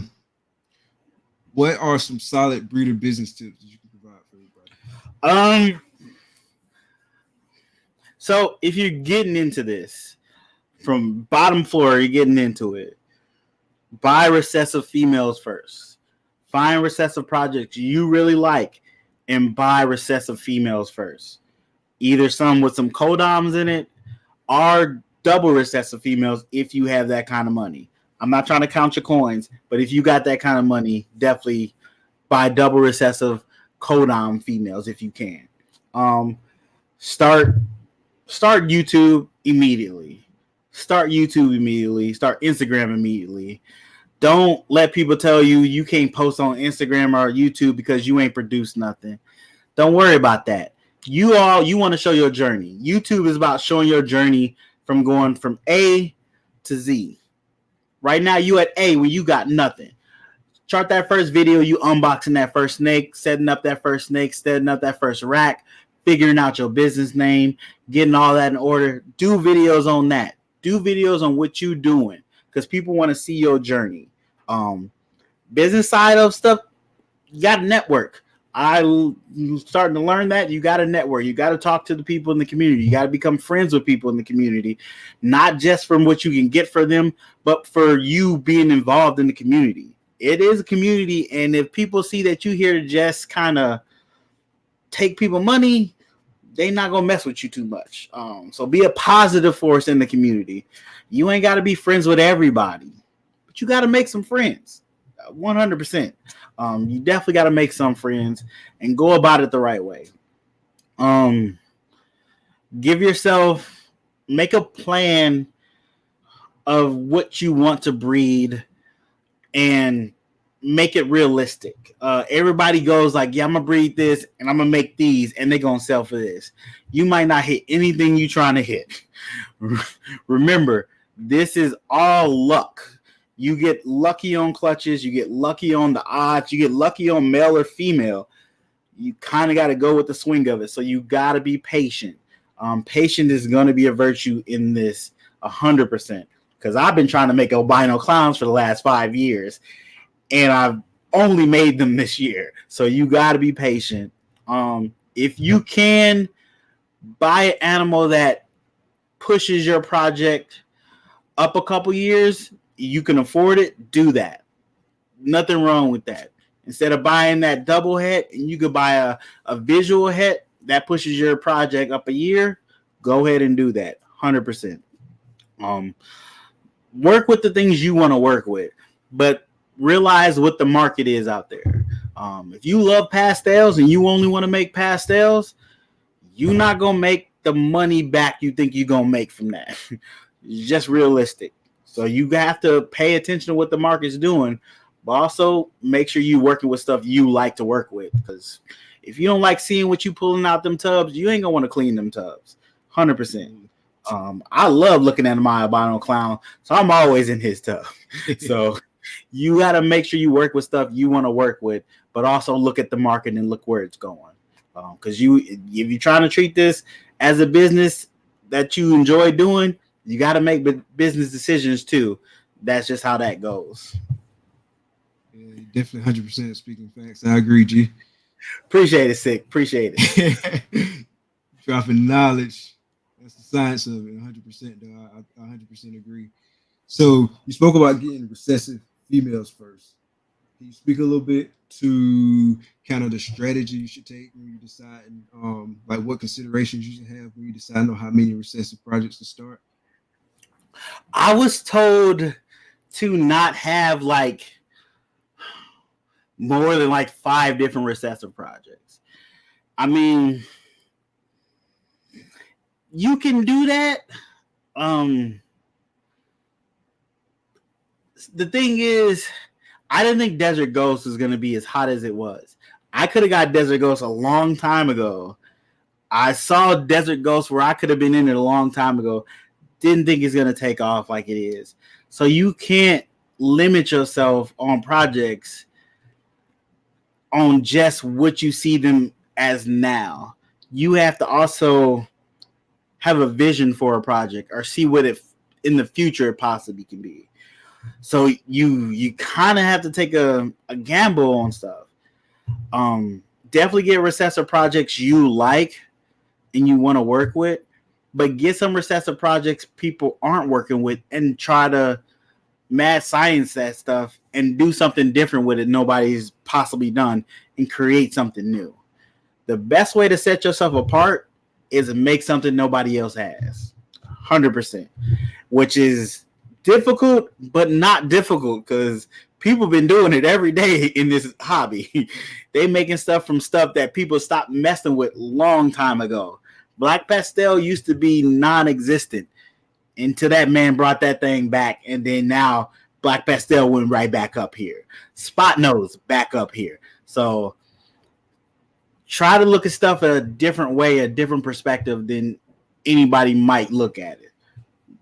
what are some solid breeder business tips that you can provide for everybody? So if you're getting into this from bottom floor, you're getting into it. Buy recessive females first. Find recessive projects you really like and buy recessive females first. Either some with some codoms in it or double recessive females if you have that kind of money. I'm not trying to count your coins, but if you got that kind of money, definitely buy double recessive codom females if you can. Start YouTube immediately. Start Instagram immediately. Don't let people tell you can't post on Instagram or YouTube because you ain't produced nothing. Don't worry about that. You want to show your journey. YouTube is about showing your journey from going from A to Z. Right now you at A when you got nothing. Chart that first video, you unboxing that first snake, setting up that first snake, setting up that first rack, figuring out your business name, getting all that in order. Do videos on that. Do videos on what you doing because people want to see your journey. Business side of stuff, you got to network. I'm starting to learn that you got to network. You got to talk to the people in the community. You got to become friends with people in the community, not just from what you can get for them, but for you being involved in the community. It is a community, and if people see that you here to just kind of take people money, they not gonna mess with you too much. So be a positive force in the community. You ain't got to be friends with everybody, but you got to make some friends. 100%. You definitely got to make some friends and go about it the right way. Make a plan of what you want to breed and make it realistic. Everybody goes like, yeah, I'm gonna breed this and I'm gonna make these and they're gonna sell for this. You might not hit anything you're trying to hit. Remember, this is all luck. You get lucky on clutches, you get lucky on the odds, you get lucky on male or female. You kind of got to go with the swing of it. So you got to be patient. Patient is going to be a virtue in this 100%. Because I've been trying to make albino clowns for the last 5 years, and I've only made them this year. So you got to be patient. If you can buy an animal that pushes your project up a couple years, you can afford it, do that. Nothing wrong with that. Instead of buying that double head, and you could buy a visual head that pushes your project up a year, go ahead and do that. 100%. Work with the things you want to work with, but realize what the market is out there. If you love pastels and you only want to make pastels, you're not going to make the money back you think you're going to make from that. It's just realistic. So you have to pay attention to what the market's doing, but also make sure you're working with stuff you like to work with. Because if you don't like seeing what you pulling out them tubs, you ain't going to want to clean them tubs. 100%. I love looking at my albino clown, so I'm always in his tub. So you got to make sure you work with stuff you want to work with, but also look at the market and look where it's going. Because if you're trying to treat this as a business that you enjoy doing, you got to make business decisions too. That's just how that goes. Yeah, definitely 100% speaking facts. I agree, G. Appreciate it, Sick. Appreciate it. Dropping knowledge. That's the science of it. 100%. Though I 100% agree. So you spoke about getting recessive females first. Can you speak a little bit to kind of the strategy you should take when you decide, like what considerations you should have when you decide on how many recessive projects to start? I was told to not have like more than like 5 different recessive projects. I mean, you can do that. The thing is, I didn't think Desert Ghost was going to be as hot as it was. I could have got Desert Ghost a long time ago. I saw Desert Ghost where I could have been in it a long time ago. Didn't think it's going to take off like it is. So you can't limit yourself on projects on just what you see them as now. You have to also have a vision for a project or see what it in the future it possibly can be. So you kind of have to take a gamble on stuff. Definitely get recessive projects you like and you want to work with, but get some recessive projects people aren't working with and try to mad science that stuff and do something different with it nobody's possibly done and create something new. The best way to set yourself apart is to make something nobody else has. 100%. Which is difficult, but not difficult because people been doing it every day in this hobby. They making stuff from stuff that people stopped messing with long time ago. Black pastel used to be non-existent until that man brought that thing back, and then now black pastel went right back up here. Spot nose back up here. So try to look at stuff a different way, a different perspective than anybody might look at it.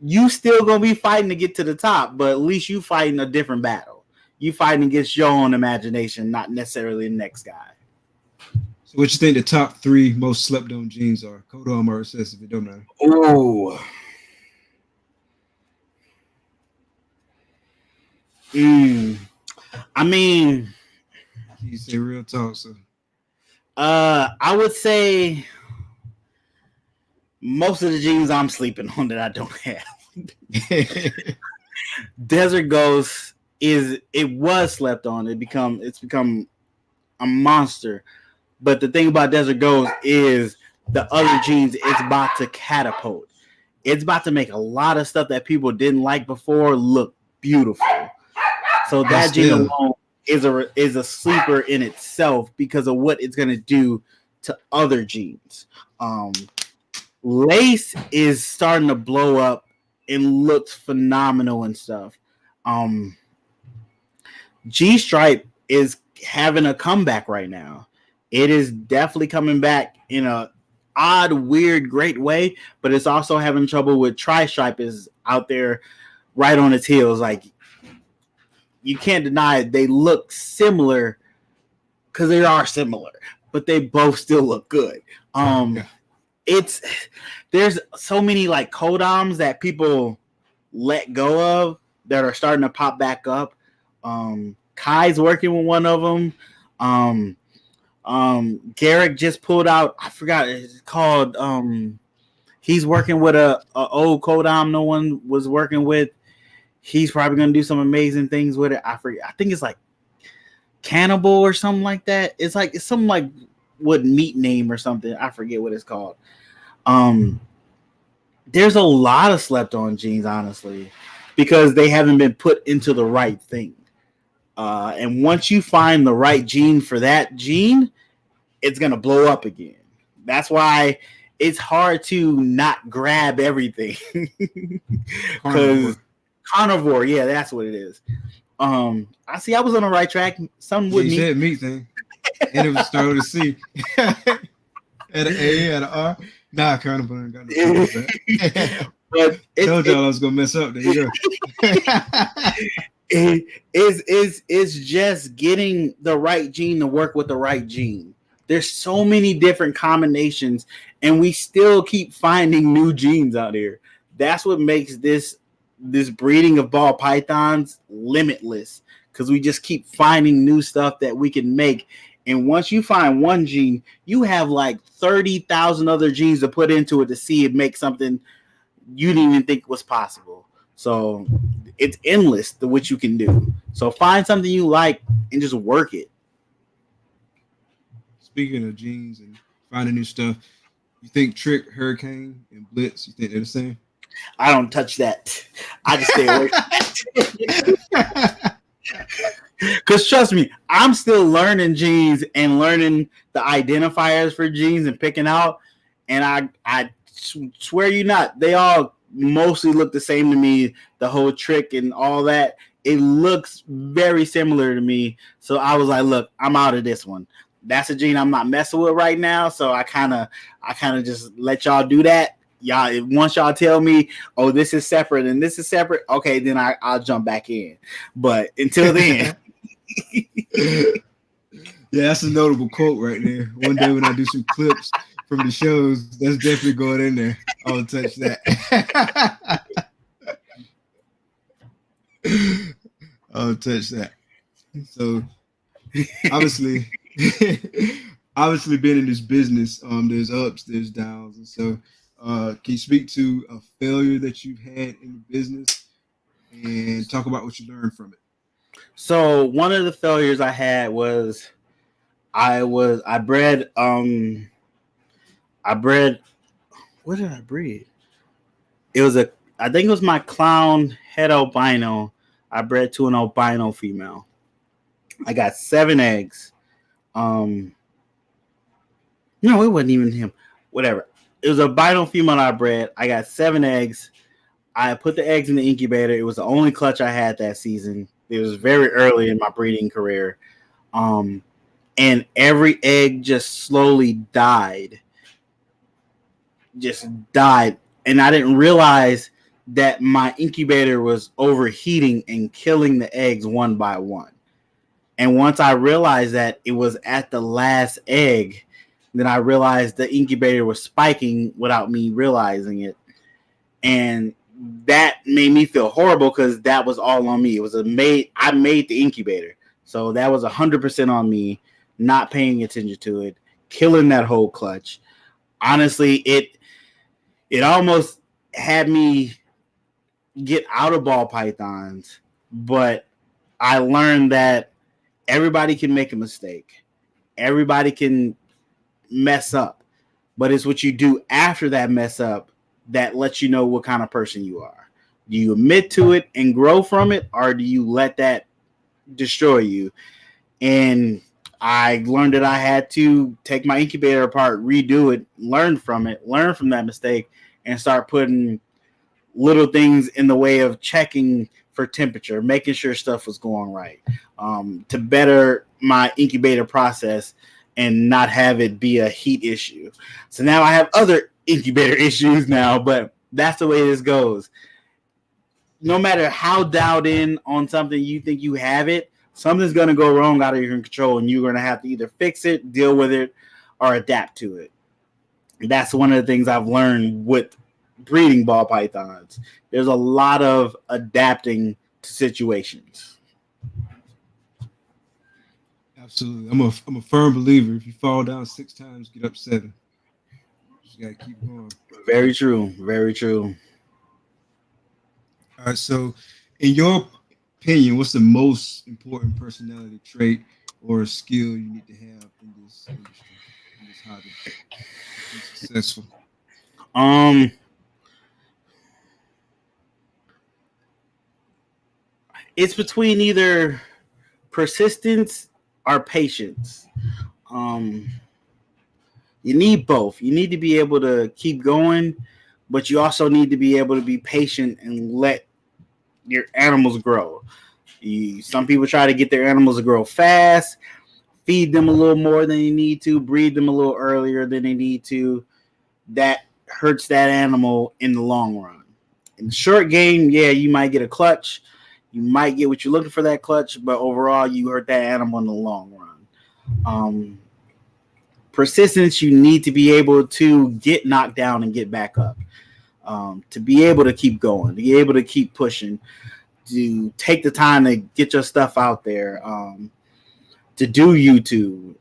You still gonna be fighting to get to the top, but at least you fighting a different battle. You fighting against your own imagination, not necessarily the next guy. So what you think the top 3 most slept on genes are? Codom or recessive, it don't matter. Oh. I mean, you say real talk, so I would say most of the genes I'm sleeping on that I don't have. Desert Ghost was slept on. It's become a monster. But the thing about Desert Ghost is the other genes it's about to catapult. It's about to make a lot of stuff that people didn't like before look beautiful. So that gene alone is a sleeper in itself because of what it's gonna do to other genes. Lace is starting to blow up and looks phenomenal and stuff. G Stripe is having a comeback right now. It is definitely coming back in a odd, weird, great way, but it's also having trouble with Tri-Stripe is out there right on its heels. Like you can't deny it. They look similar because they are similar, but they both still look good. It's there's so many like codoms that people let go of that are starting to pop back up. Kai's working with one of them. Garrick just pulled out. I forgot it's called. He's working with a old codom no one was working with. He's probably gonna do some amazing things with it. I forget. I think it's like Cannibal or something like that. It's something like what meat name or something. I forget what it's called. There's a lot of slept on genes, honestly, because they haven't been put into the right thing. And once you find the right gene for that gene, it's gonna blow up again. That's why it's hard to not grab everything. Because carnivore, yeah, that's what it is. I was on the right track. Something with me. You said meat thing. And it was started with a C. At an A, at an R. Nah, carnivore ain't got no that. But told y'all I was gonna mess up. There you go. It's just getting the right gene to work with the right gene. There's so many different combinations, and we still keep finding new genes out here. That's what makes this breeding of ball pythons limitless, because we just keep finding new stuff that we can make. And once you find one gene, you have like 30,000 other genes to put into it to see it make something you didn't even think was possible. So it's endless to what you can do. So find something you like and just work it. Speaking of genes and finding new stuff, you think Trick, Hurricane, and Blitz, you think they're the same? I don't touch that. I just stay away from that. Because trust me, I'm still learning genes and learning the identifiers for genes and picking out. And I swear you not, they all mostly look the same to me. The whole Trick and all that, it looks very similar to me. So I was like, look, I'm out of this one. That's a gene I'm not messing with right now. So I kind of just let y'all do that. Y'all, once y'all tell me, oh, this is separate and this is separate, okay, then I'll jump back in. But until then. Yeah, that's a notable quote right there. One day when I do some clips from the shows, that's definitely going in there. I'll touch that. I'll touch that. So obviously being in this business, there's ups, there's downs. And so can you speak to a failure that you've had in the business and talk about what you learned from it? So one of the failures I had was I bred what did I breed? I think it was my clown head albino. I bred to an albino female. I got 7 eggs. No, it wasn't even him. Whatever. It was a albino female I bred. I got 7 eggs. I put the eggs in the incubator. It was the only clutch I had that season. It was very early in my breeding career. And every egg just slowly died. Just died. And I didn't realize that my incubator was overheating and killing the eggs one by one. And once I realized that it was at the last egg, then I realized the incubator was spiking without me realizing it. And that made me feel horrible because that was all on me. I made the incubator. So that was 100% on me, not paying attention to it, killing that whole clutch. Honestly, it almost had me get out of ball pythons, but I learned that everybody can make a mistake. Everybody can mess up, but it's what you do after that mess up that lets you know what kind of person you are. Do you admit to it and grow from it, or do you let that destroy you? And I learned that I had to take my incubator apart, redo it, learn from that mistake, and start putting little things in the way of checking for temperature, making sure stuff was going right, to better my incubator process and not have it be a heat issue. So now I have other incubator issues now, but that's the way this goes. no matter how dialed in on something you think you have it, something's going to go wrong out of your control, and you're going to have to either fix it, deal with it, or adapt to it. That's one of the things I've learned with breeding ball pythons. There's a lot of adapting to situations. Absolutely. I'm a firm believer. If you fall down 6 times, get up 7. Just gotta keep going. Very true. Very true. All right. So, in your opinion, what's the most important personality trait or skill you need to have in this industry, in this hobby, to be successful? Um, it's between either persistence or patience. Um, you need both. You need to be able to keep going, but you also need to be able to be patient and let your animals grow. Some people try to get their animals to grow fast, feed them a little more than you need to, breed them a little earlier than they need to. That hurts that animal in the long run. In the short game, yeah, you might get a clutch. You might get what you're looking for that clutch, but overall, you hurt that animal in the long run. Persistence, you need to be able to get knocked down and get back up. To be able to keep going, to be able to keep pushing, to take the time to get your stuff out there, to do YouTube.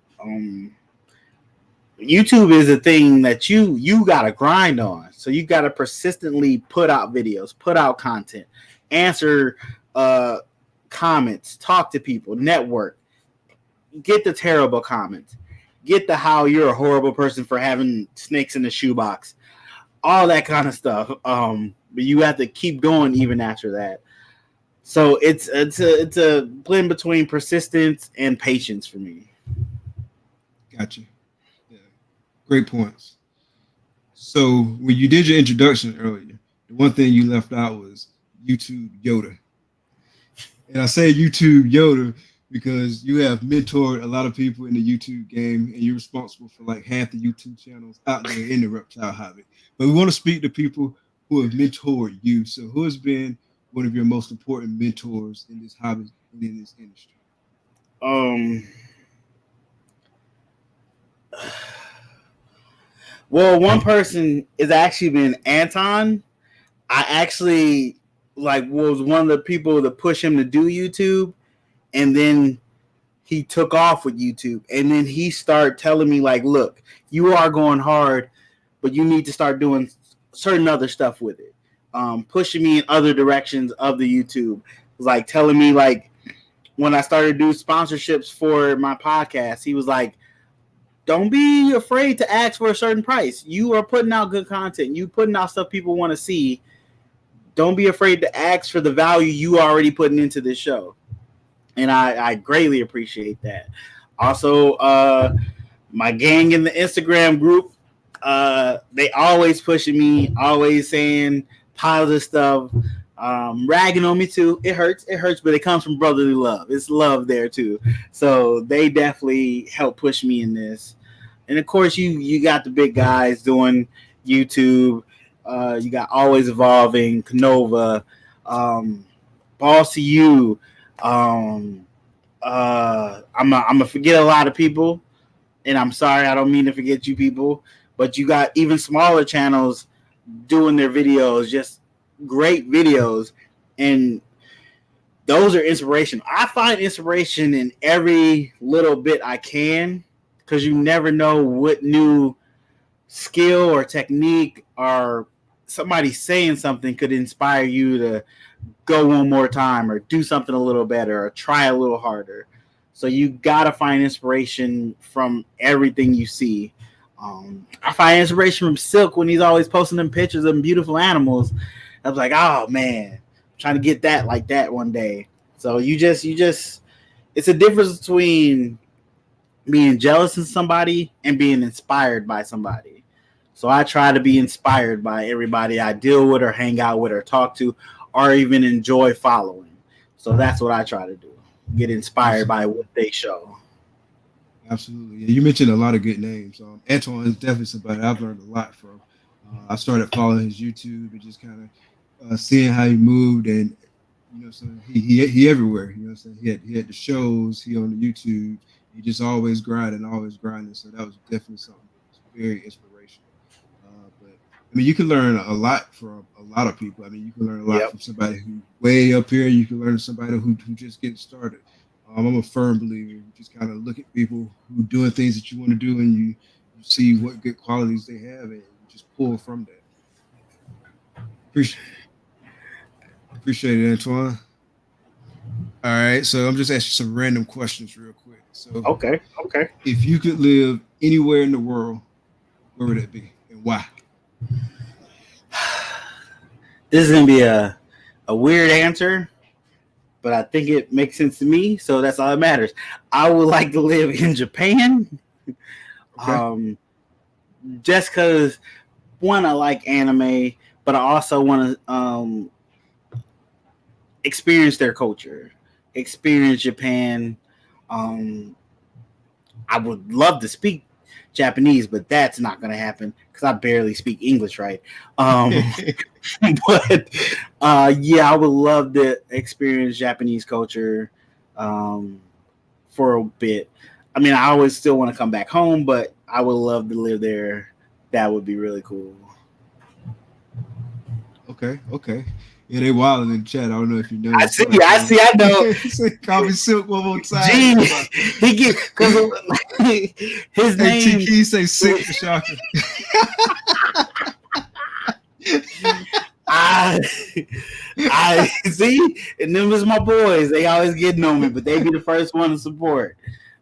YouTube is a thing that you got to grind on. So you got to persistently put out videos, put out content, answer comments, talk to people, network, get the terrible comments, get the how you're a horrible person for having snakes in the shoebox, all that kind of stuff. But you have to keep going even after that. So it's a blend between persistence and patience for me. Gotcha. Yeah. Great points. So when you did your introduction earlier, the one thing you left out was YouTube Yoda. And I say YouTube Yoda because you have mentored a lot of people in the YouTube game, and you're responsible for like half the YouTube channels out there in the reptile hobby. But we want to speak to people who have mentored you. So who has been one of your most important mentors in this hobby and in this industry? Um, well, one person is actually been Anton. I actually like was one of the people to push him to do YouTube, and then he took off with YouTube, and then he started telling me like, look, you are going hard, but you need to start doing certain other stuff with it. Pushing me in other directions of the YouTube, like telling me like when I started to do sponsorships for my podcast, he was like, don't be afraid to ask for a certain price. You are putting out good content. You putting out stuff people want to see. Don't be afraid to ask for the value you already putting into this show. And I greatly appreciate that. Also, my gang in the Instagram group, they always pushing me, always saying positive stuff, ragging on me too. It hurts, but it comes from brotherly love. It's love there too. So they definitely help push me in this. And of course, you got the big guys doing YouTube. You got Always Evolving, Canova, Boss to You. I'm gonna forget a lot of people, and I'm sorry, I don't mean to forget you people. But you got even smaller channels doing their videos, just great videos, and those are inspiration. I find inspiration in every little bit I can, because you never know what new skill or technique or somebody saying something could inspire you to go one more time or do something a little better or try a little harder. So you gotta find inspiration from everything you see. I find inspiration from Silk when he's always posting them pictures of beautiful animals. I was like, oh man, I'm trying to get that like that one day. So you just it's a difference between being jealous of somebody and being inspired by somebody. So I try to be inspired by everybody I deal with or hang out with or talk to or even enjoy following. So that's what I try to do. Get inspired by what they show. Absolutely. Yeah, you mentioned a lot of good names. Antoine is definitely somebody I've learned a lot from. I started following his YouTube and just kind seeing how he moved, and so he everywhere. He had the shows, he on the YouTube. He just always grinding. So that was definitely something that was very inspirational. But I mean, you can learn a lot from a lot of people. I mean, you can learn a lot Yep. from somebody who's way up here. You can learn somebody who just getting started. I'm a firm believer. You just kind of look at people who doing things that you want to do, and you see what good qualities they have, and you just pull from that. Appreciate Appreciate it, Antoine. All right, so I'm just asking some random questions real quick. So, Okay. Okay. if you could live anywhere in the world, where would it be and why? This is gonna be a weird answer, but I think it makes sense to me, so that's all that matters. I would like to live in Japan, Okay. just because one, I like anime, but I also want to experience their culture, experience Japan. Um, I would love to speak Japanese, but that's not going to happen because I barely speak English right. Um, but yeah, I would love to experience Japanese culture um, for a bit. I mean, I always still want to come back home, but I would love to live there. That would be really cool. Okay. Yeah, they wilding in the chat. I don't know if you I noticed. see, Somebody I see, I know. say, call me Silk one more time. Gee, he get because his Hey, T name. Key say sick for Shaka. I, I see, and them is my boys. They always getting on me, but they be the first one to support.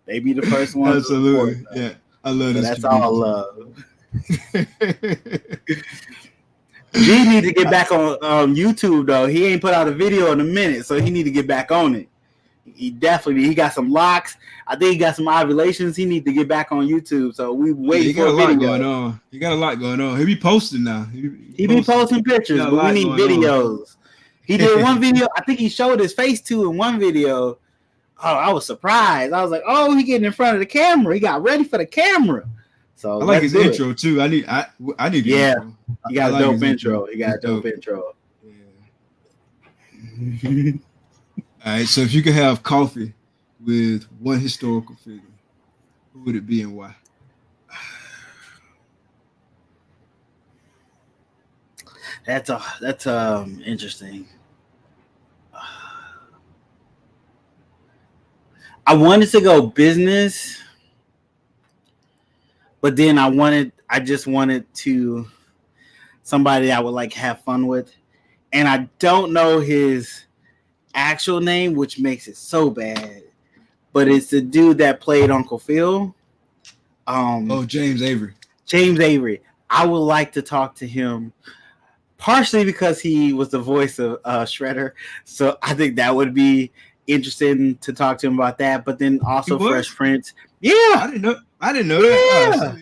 They be the first ones to support. Absolutely. Yeah. I love So this that's all community. love. G need to get back on YouTube though. He ain't put out a video in a minute, so he need to get back on it. He definitely he got some locks. I think he got some ovulations. He need to get back on YouTube. So we wait Got for a a lot video. going on. He got a lot going on. He be posting now. He be posting pictures, got a but we lot need going on. videos. He did one video. I think he showed his face too in one video. Oh, I was surprised. I was like, oh, he getting in front of the camera. He got ready for the camera. So I like his do intro too. I need Yeah. intro. He got I a like dope his intro. He got a It's dope intro. Yeah. All right. So if you could have coffee with one historical figure, who would it be and why? That's interesting. I wanted to go business, but then I just wanted to somebody I would like have fun with, and I don't know his actual name, which makes it so bad. But it's the dude that played Uncle Phil. James Avery. James Avery. I would like to talk to him, partially because he was the voice of Shredder. So I think that would be interesting to talk to him about that. But then also Fresh Prince. Yeah, I didn't know that. Yeah.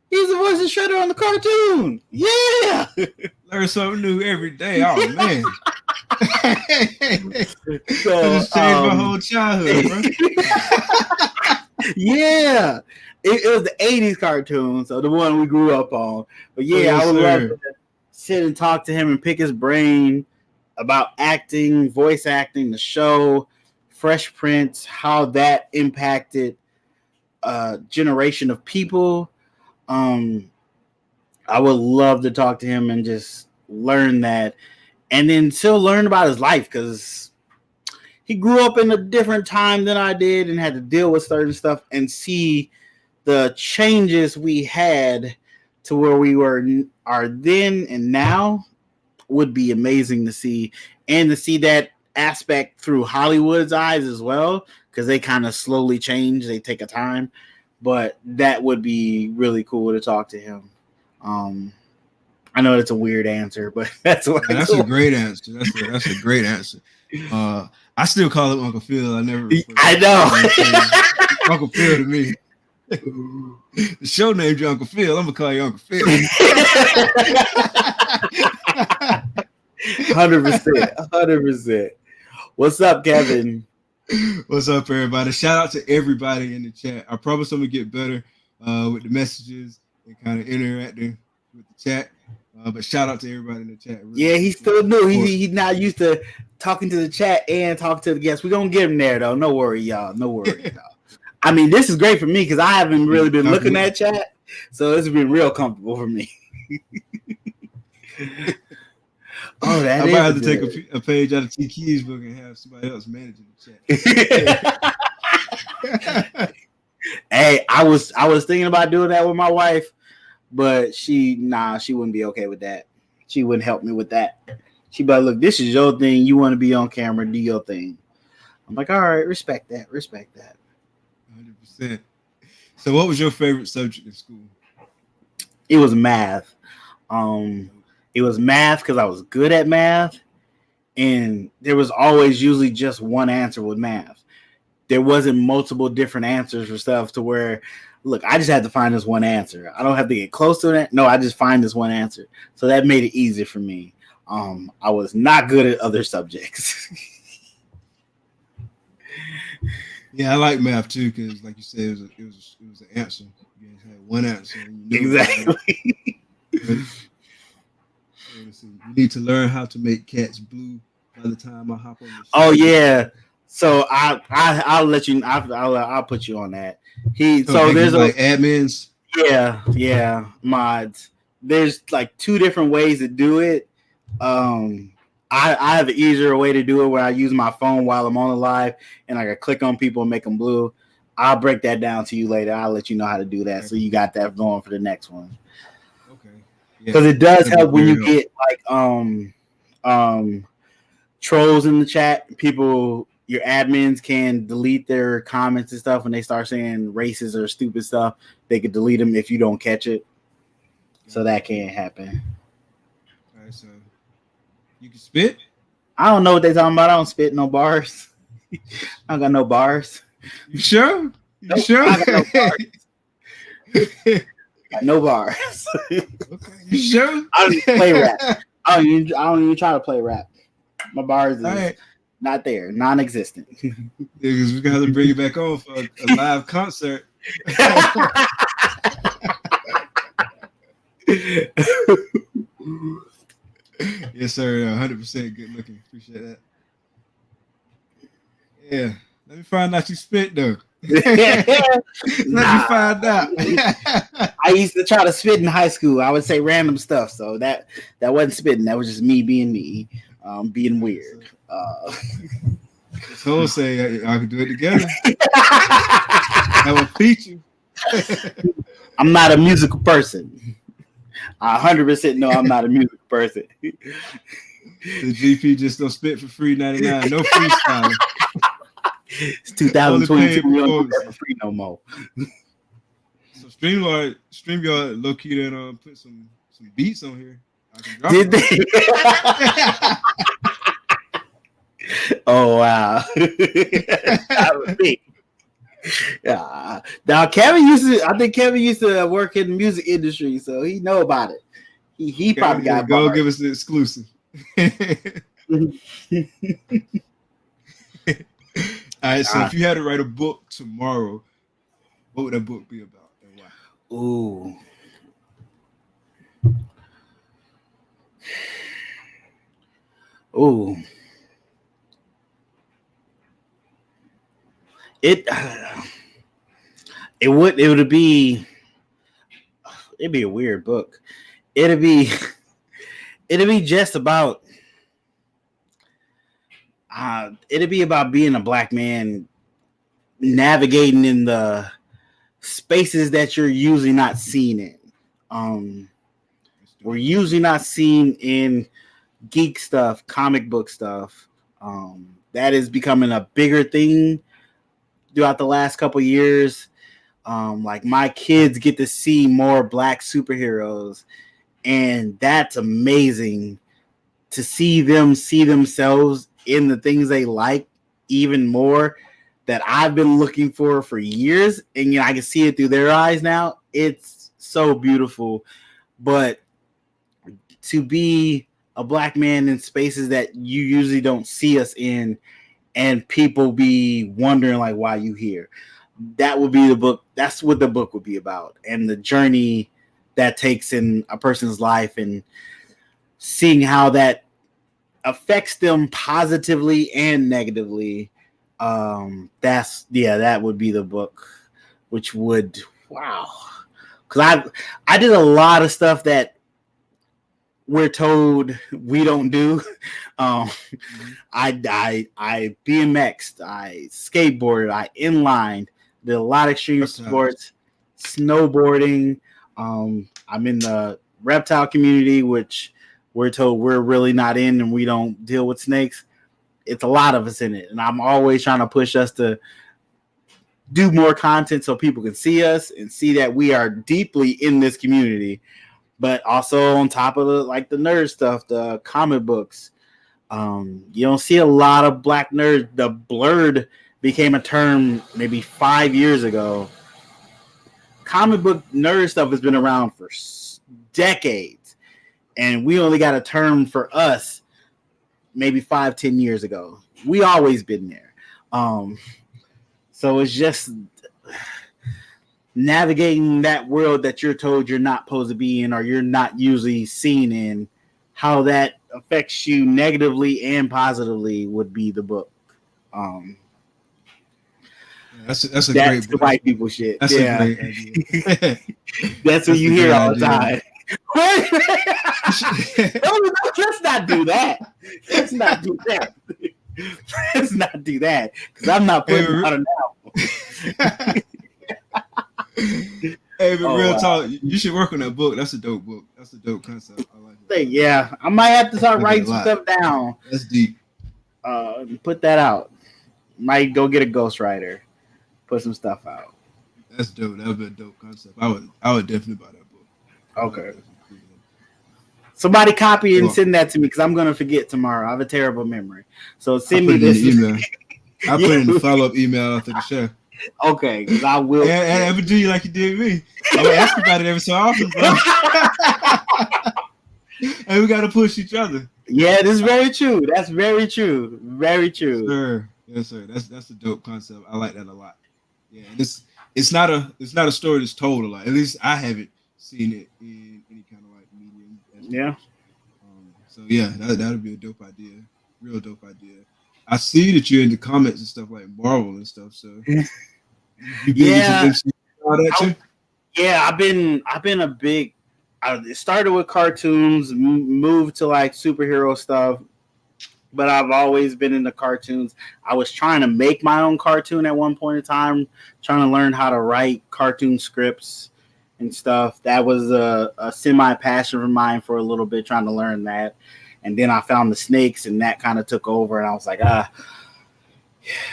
He's the voice of Shredder on the cartoon. Yeah. Learn something new every day. Oh man. So, I just changed my whole childhood, bro. Yeah. It was the 80s cartoon, so the one we grew up on. But yeah, I would love to sit and talk to him and pick his brain about acting, voice acting, the show, Fresh Prince, how that impacted a generation of people. I would love to talk to him and just learn that, and then still learn about his life, because he grew up in a different time than I did and had to deal with certain stuff, and see the changes we had to where we are then and now would be amazing to see, and to see that aspect through Hollywood's eyes as well, because they kind of slowly change. They take a time, but that would be really cool to talk to him. I know it's a weird answer, but that's what. That's a great answer. That's a great answer. I still call him Uncle Phil. I never. I know. Uncle Phil to me. The show named you Uncle Phil. I'm gonna call you Uncle Phil. 100%. What's up, Kevin? What's up, everybody? Shout out to everybody in the chat. I promise I'm gonna get better with the messages and kind of interacting with the chat. But shout out to everybody in the chat. Really Yeah, he's still appreciate new. the support. He's not used to talking to the chat and talking to the guests. We're gonna get him there though. No worry, y'all. No worry, y'all. I mean, this is great for me because I haven't really been looking at chat, so this has been real comfortable for me. Oh, that I is might have to good. take a page out of T Key's book and have somebody else managing the chat. Hey, I was thinking about doing that with my wife, but she wouldn't be okay with that. She wouldn't help me with that. She'd be like, look, this is your thing. You want to be on camera, do your thing. I'm like, all right, respect that. 100%. So what was your favorite subject in school? It was math. It was math because I was good at math, and there was always usually just one answer with math. There wasn't multiple different answers for stuff to where, look, I just had to find this one answer. I don't have to get close to it. No, I just find this one answer. So that made it easy for me. I was not good at other subjects. Yeah, I like math too because, like you said, it was an answer. You guys had one answer. And you knew Exactly. You need to learn how to make cats blue by the time I hop on the show. Oh yeah. So I'll let you. I'll put you on that. So there's like admins. Yeah, mods. There's like two different ways to do it. I have an easier way to do it where I use my phone while I'm on the live and I can click on people and make them blue. I'll break that down to you later. I'll let you know how to do that. Okay. So you got that going for the next one. Okay. Because it does help when you get like trolls in the chat. People, your admins can delete their comments and stuff when they start saying racist or stupid stuff. They could delete them if you don't catch it. So that can't happen. All right, so you can spit? I don't know what they're talking about. I don't spit no bars. I don't got no bars. You sure? You sure? I got no bars. Got no bars. Okay. You sure? I don't even play rap. I don't even try to play rap. My bars is not there, non-existent. Because we got to bring it back on for a live concert. Yes, sir. 100% good looking. Appreciate that. Yeah. Let me find out you spit though. Let me find out. I used to try to spit in high school. I would say random stuff. So that wasn't spitting. That was just me being me, being weird. So say I could do it together. I will teach you. I'm not a musical person. I 100% know I'm not a musical person. The GP just don't spit for free 99. No freestyling. It's 2022. We don't do that for free no more. So StreamYard low key then put some beats on here. Did they? Oh wow. That was me. Yeah. Now I think Kevin used to work in the music industry, so he know about it. He probably got go give us the exclusive. All right, so if you had to write a book tomorrow, what would that book be about and why? Ooh. Ooh. It'd be a weird book. It'd be just about it'd be about being a black man navigating in the spaces that you're usually not seen in. We're usually not seen in geek stuff, comic book stuff. That is becoming a bigger thing throughout the last couple of years. Like my kids get to see more black superheroes, and that's amazing to see them see themselves in the things they like even more that I've been looking for years. And I can see it through their eyes now. It's so beautiful. But to be a black man in spaces that you usually don't see us in, and people be wondering like why you here, that would be the book. That's what the book would be about, and the journey that takes in a person's life and seeing how that affects them positively and negatively. That would be the book, which would, wow. Because I did a lot of stuff that we're told we don't do. I BMX'd, I skateboarded, I inlined, did a lot of extreme sports, snowboarding. I'm in the reptile community, which we're told we're really not in, and we don't deal with snakes. It's a lot of us in it, and I'm always trying to push us to do more content so people can see us and see that we are deeply in this community. But also on top of the nerd stuff, the comic books, you don't see a lot of black nerds. The blurred became a term maybe 5 years ago. Comic book nerd stuff has been around for decades, and we only got a term for us maybe 5-10 years ago. We always been there. So it's just navigating that world that you're told you're not supposed to be in, or you're not usually seen in, how that affects you negatively and positively would be the book. That's a great book. White people shit. That's a great idea. That's what you hear all the time. Let's not do that. Let's not do that. Let's not do that, because I'm not putting out an album. Hey, but real talk, you should work on that book. That's a dope book. That's a dope concept. I like it. Yeah, I might have to start writing some stuff down. That's deep. Put that out. Might go get a ghostwriter. Put some stuff out. That's dope. That would be a dope concept. I would definitely buy that book. Okay. Somebody copy and send that to me, because I'm gonna forget tomorrow. I have a terrible memory. So send me this email. I put in the follow-up email after the show. Okay, because I will. And ever do you like you did me? I would ask about it every so often, bro. And we gotta push each other. Yeah, this is very true. That's very true. Very true. Sir. Yes, sir. That's a dope concept. I like that a lot. Yeah, it's not a story that's told a lot. At least I haven't seen it in any kind of like medium. Yeah. So yeah, that'd be a dope idea. Real dope idea. I see that you're into comics and stuff like Marvel and stuff. So yeah, all that too? Yeah, I've been a big. It started with cartoons, moved to like superhero stuff, but I've always been into cartoons. I was trying to make my own cartoon at one point in time, trying to learn how to write cartoon scripts and stuff. That was a semi-passion of mine for a little bit, trying to learn that. And then I found the snakes, and that kind of took over. And I was like,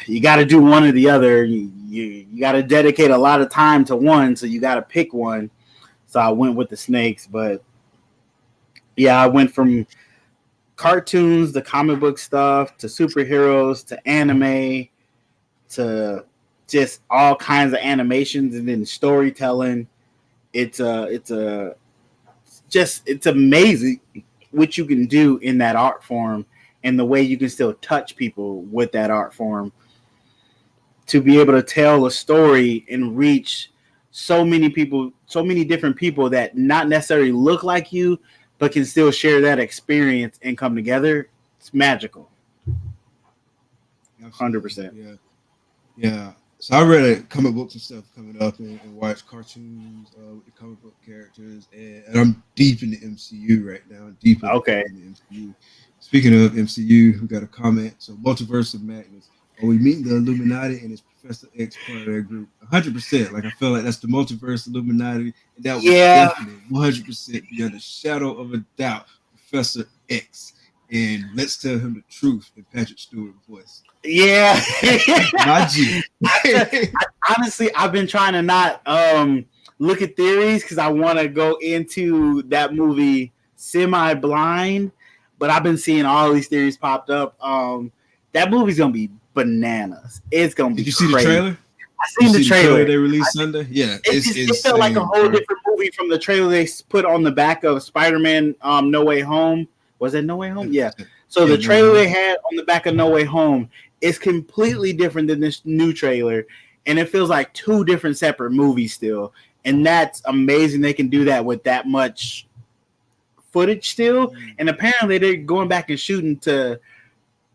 you got to do one or the other. You got to dedicate a lot of time to one, so you got to pick one. So I went with the snakes. But yeah, I went from cartoons, the comic book stuff, to superheroes, to anime, to just all kinds of animations, and then storytelling. It's amazing what you can do in that art form, and the way you can still touch people with that art form, to be able to tell a story and reach so many people, so many different people that not necessarily look like you, but can still share that experience and come together. It's magical. 100%. Yeah. So I read comic books and stuff coming up, and watched cartoons with the comic book characters, and I'm deep in the MCU right now. In the MCU. Speaking of MCU, we got a comment. So Multiverse of Madness. Are we meeting the Illuminati and is Professor X part of that group? 100%. Like, I feel like that's the Multiverse Illuminati, and that was definitely 100% beyond a shadow of a doubt Professor X. And let's tell him the truth in Patrick Stewart voice. Yeah. My G. Honestly, I've been trying to not look at theories, because I want to go into that movie semi-blind, but I've been seeing all these theories popped up. That movie's going to be bananas. It's going to be Did you see crazy. the trailer? I seen the trailer they released Sunday. Yeah. It felt like a whole different movie from the trailer they put on the back of Spider-Man No Way Home. Was it No Way Home? Yeah. So the trailer they had on the back of No Way Home is completely different than this new trailer, and it feels like two different separate movies still. And that's amazing. They can do that with that much footage still. And apparently they're going back and shooting to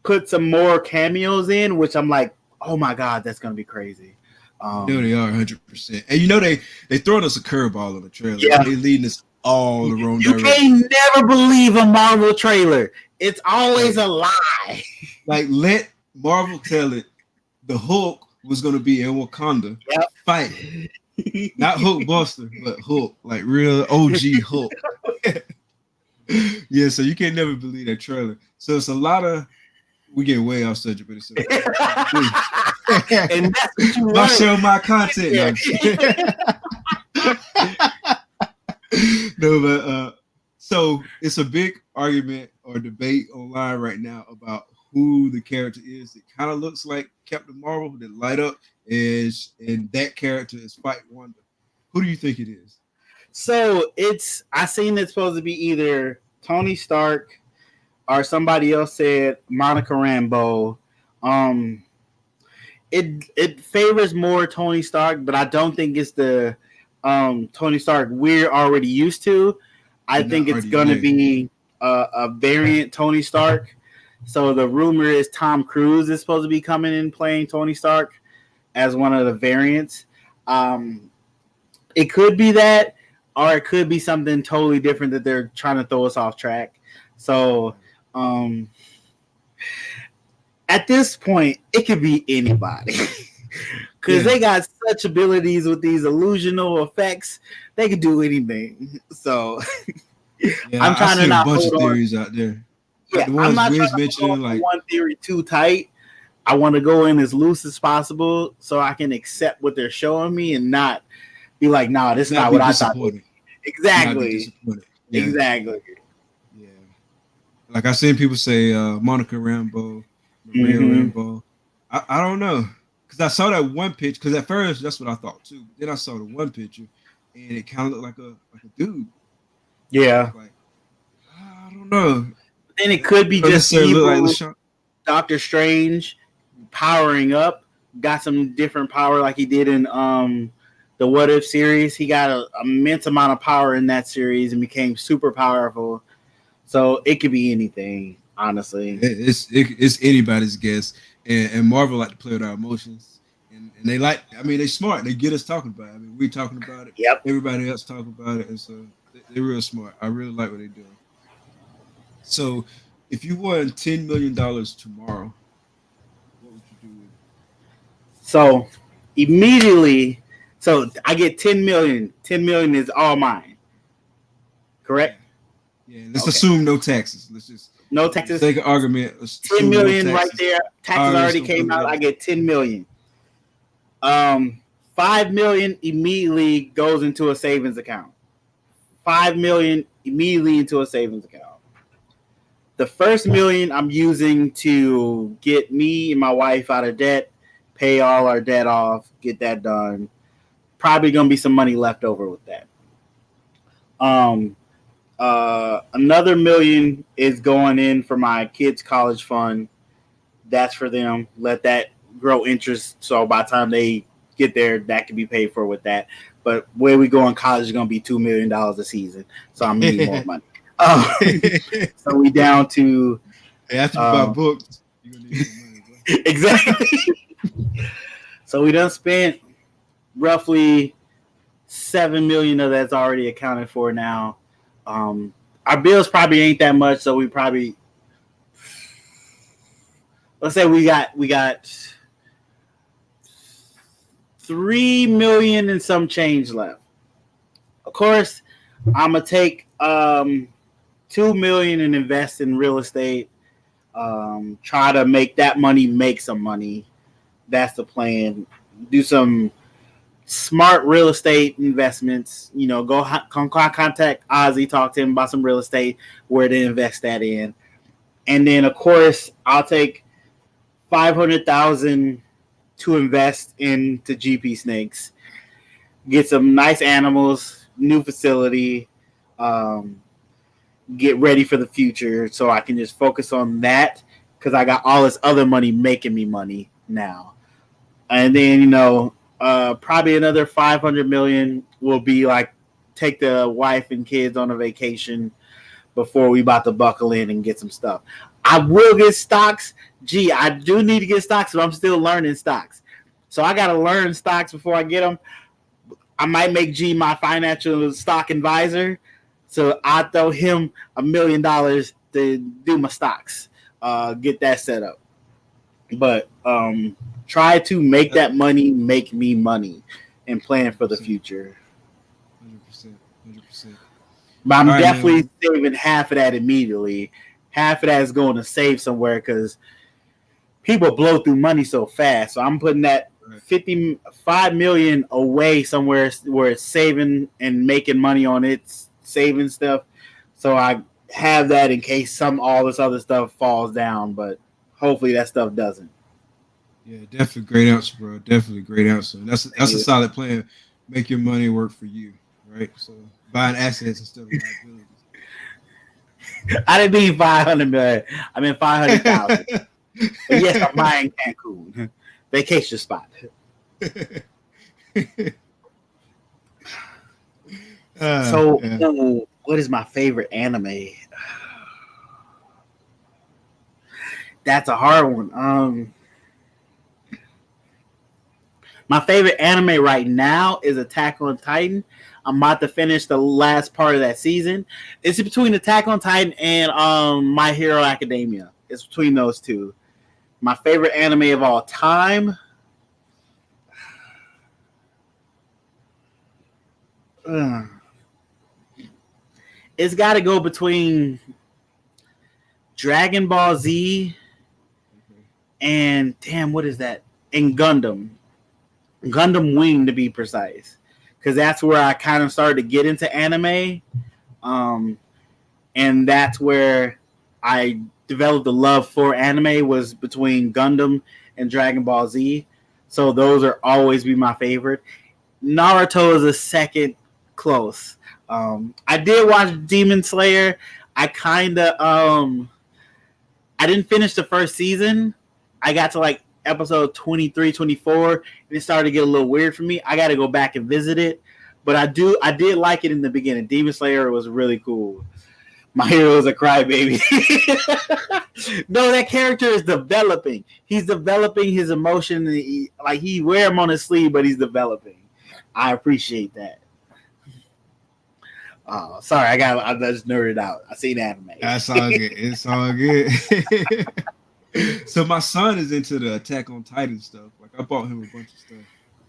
put some more cameos in, which I'm like, oh my God, that's going to be crazy. They are 100%. And they throwing us a curveball on the trailer. Yeah. They leading us all the wrong direction. You can't never believe a Marvel trailer. It's always a lie. Like, let Marvel tell it. The Hulk was going to be in Wakanda fighting. Not Hulk Buster, but Hulk. Like, real OG Hulk. Yeah, so you can't never believe that trailer. So it's a lot of... We get way off subject, but it's... And that's what you my show, my content. No, but so it's a big argument or debate online right now about who the character is. It kind of looks like Captain Marvel that light up and that character is Fight Wonder. Who do you think it is? So I seen it's supposed to be either Tony Stark or somebody else said Monica Rambeau. It favors more Tony Stark, but I don't think it's the Tony Stark we're already used to. I think it's going to be a variant Tony Stark. So the rumor is Tom Cruise is supposed to be coming in playing Tony Stark as one of the variants. It could be that, or it could be something totally different that they're trying to throw us off track. So at this point, it could be anybody. Because they got such abilities with these illusional effects, they could do anything. So I'm trying to not a bunch of theories out there. Yeah, I'm not trying to hold on one theory too tight. I want to go in as loose as possible so I can accept what they're showing me and not be like, "Nah, this is not what I thought." Exactly. Yeah. Exactly. Yeah. Like I've seen people say Monica Rambeau, Maria Rambeau. I don't know. Because I saw that one picture. Because at first, that's what I thought too. But then I saw the one picture, and it kind of looked like a dude. Yeah. Like, I don't know. Then it could be just evil. Like Doctor Strange powering up, got some different power like he did in the What If series. He got an immense amount of power in that series and became super powerful. So it could be anything, honestly. It's anybody's guess. And Marvel like to play with our emotions. And they like, I mean, they're smart. They get us talking about it. I mean, we're talking about it. Yep. Everybody else talking about it. And so they're real smart. I really like what they're doing. So if you won $10 million tomorrow, what would you do with it? So immediately, I get 10 million. 10 million is all mine. Correct? Yeah. Let's assume no taxes. Let's just no taxes. Take an argument. 10 million right there. Taxes already came out. I get 10 million. 5 million immediately goes into a savings account. 5 million immediately into a savings account. The first million I'm using to get me and my wife out of debt, pay all our debt off, get that done. Probably gonna be some money left over with that. Another million is going in for my kids' college fund. That's for them. Let that grow interest. So by the time they get there, that can be paid for with that. But where we go in college is gonna be $2 million a season. So I'm gonna need more money. So we down to after you buy books, you're gonna need some money. Bro. Exactly. So we done spent roughly $7 million of that's already accounted for now. Our bills probably ain't that much, so we probably let's say we got $3 million and some change left. Of course, I'm gonna take $2 million and invest in real estate. Try to make that money make some money. That's the plan. Do some smart real estate investments. You know, go contact Ozzy, talk to him about some real estate, where to invest that in. And then, of course, I'll take $500,000 to invest into GP Snakes. Get some nice animals, new facility. Get ready for the future so I can just focus on that because I got all this other money making me money now. And then, you know, Probably another 500 million will be like take the wife and kids on a vacation before we about to buckle in and get some stuff. I will get stocks. Gee, I do need to get stocks, but I'm still learning stocks. So I got to learn stocks before I get them. I might make G my financial stock advisor. So I throw him $1 million to do my stocks, get that set up. But try to make that money make me money and plan for the future. 100%. 100%. But I'm All right, definitely man. saving half of that immediately. Half of that is going to save somewhere because people blow through money so fast. So I'm putting that Right. 55 million away somewhere where it's saving and making money on its saving stuff. So I have that in case all this other stuff falls down, but hopefully that stuff doesn't. Yeah, definitely great answer, bro. Definitely great answer. Thank That's a you. solid plan. Make your money work for you, right? So buying assets instead of liabilities. I didn't mean 500 million. I mean 500,000. But yes, I'm buying Cancun vacation spot. So, Yeah. what is my favorite anime? That's a hard one. My favorite anime right now is Attack on Titan. I'm about to finish the last part of that season. It's between Attack on Titan and My Hero Academia. It's between those two. My favorite anime of all time. Uh, it's got to go between Dragon Ball Z Okay. and damn, what is that? And Gundam Wing to be precise, because that's where I kind of started to get into anime, um, and that's where I developed a love for anime was between Gundam and Dragon Ball Z. So those are always be my favorite. Naruto is a second close. I did watch Demon Slayer. I kind of I didn't finish the first season. I got to like episode 23, 24, and it started to get a little weird for me. I got to go back and visit it. But I did like it in the beginning. Demon Slayer was really cool. My hero is a crybaby. No, that character is developing. He's developing his emotion. Like he wear him on his sleeve, but he's developing. I appreciate that. Oh, sorry, I just nerded out. I seen anime. That's all good. It's all good. So my son is into the Attack on Titan stuff. Like I bought him a bunch of stuff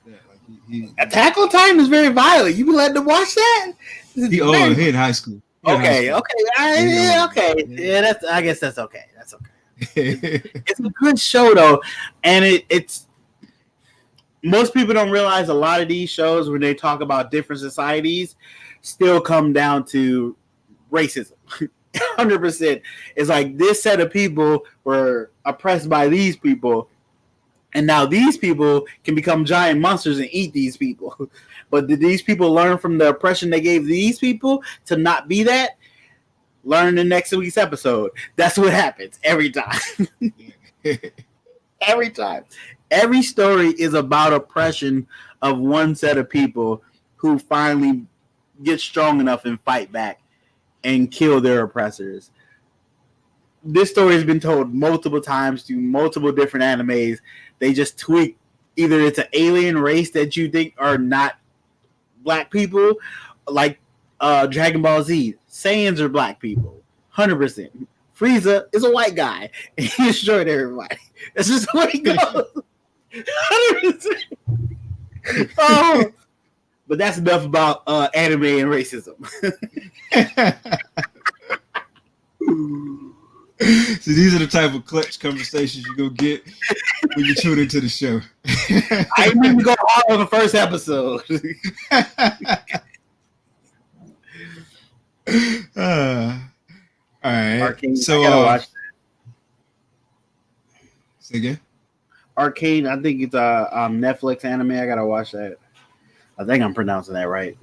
like that. Like Attack on Titan is very violent. You be letting him watch that? he in high school. He in high Okay, school. okay, Yeah, yeah, okay. he Yeah, that's. I guess that's okay. That's okay. old. It's a good show though, and it's most people don't realize a lot of these shows when they talk about different societies still come down to racism. 100%. It's like this set of people were oppressed by these people, and now these people can become giant monsters and eat these people. But did these people learn from the oppression they gave these people to not be that? Learn in next week's episode. That's what happens every time. Every time. Every story is about oppression of one set of people who finally get strong enough and fight back and kill their oppressors. This story has been told multiple times through multiple different animes. They just tweak either it's an alien race that you think are not black people, like Dragon Ball Z. Saiyans are black people, 100%. Frieza is a white guy, and he destroyed everybody. That's just the way it goes. 100%. Oh, but that's enough about anime and racism. So these are the type of clutch conversations you're gonna get when you tune into the show. I didn't even go hard on the first episode. All right. Arcane, So I gotta watch that. Say again. Arcane, I think it's a Netflix anime. I gotta watch that. I think I'm pronouncing that right.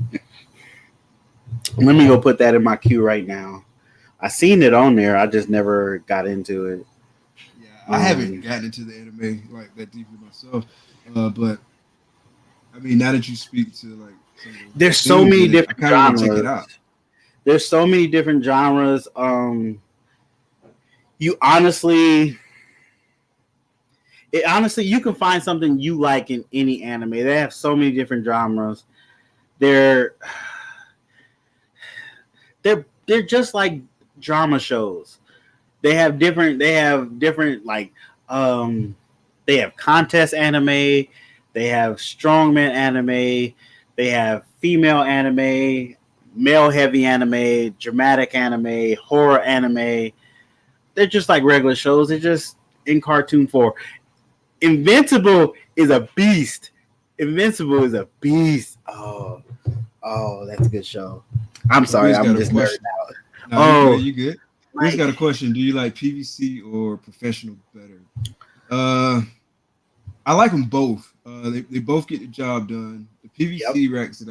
Let me go put that in my queue right now. I seen it on there. I just never got into it. Yeah, I haven't gotten into the anime like that deeply myself, but I mean, now that you speak to like some of the There's so themes many in it, I different kind of want to check it genres. out. There's so many different genres. You honestly, you can find something you like in any anime. They have so many different genres. They're they're just like drama shows. They have different like um they have contest anime, they have strongman anime, they have female anime, male heavy anime, dramatic anime, horror anime. They're just like regular shows. They're just in cartoon form. Invincible is a beast. Invincible is a beast. Oh, that's a good show. I'm sorry, Chris I'm got a just nerding question. out. No, you good. Oh, You good. Chris like got a question. Do you like PVC or professional better? Uh, I like them both. They both get the job done. The yep. PVC racks that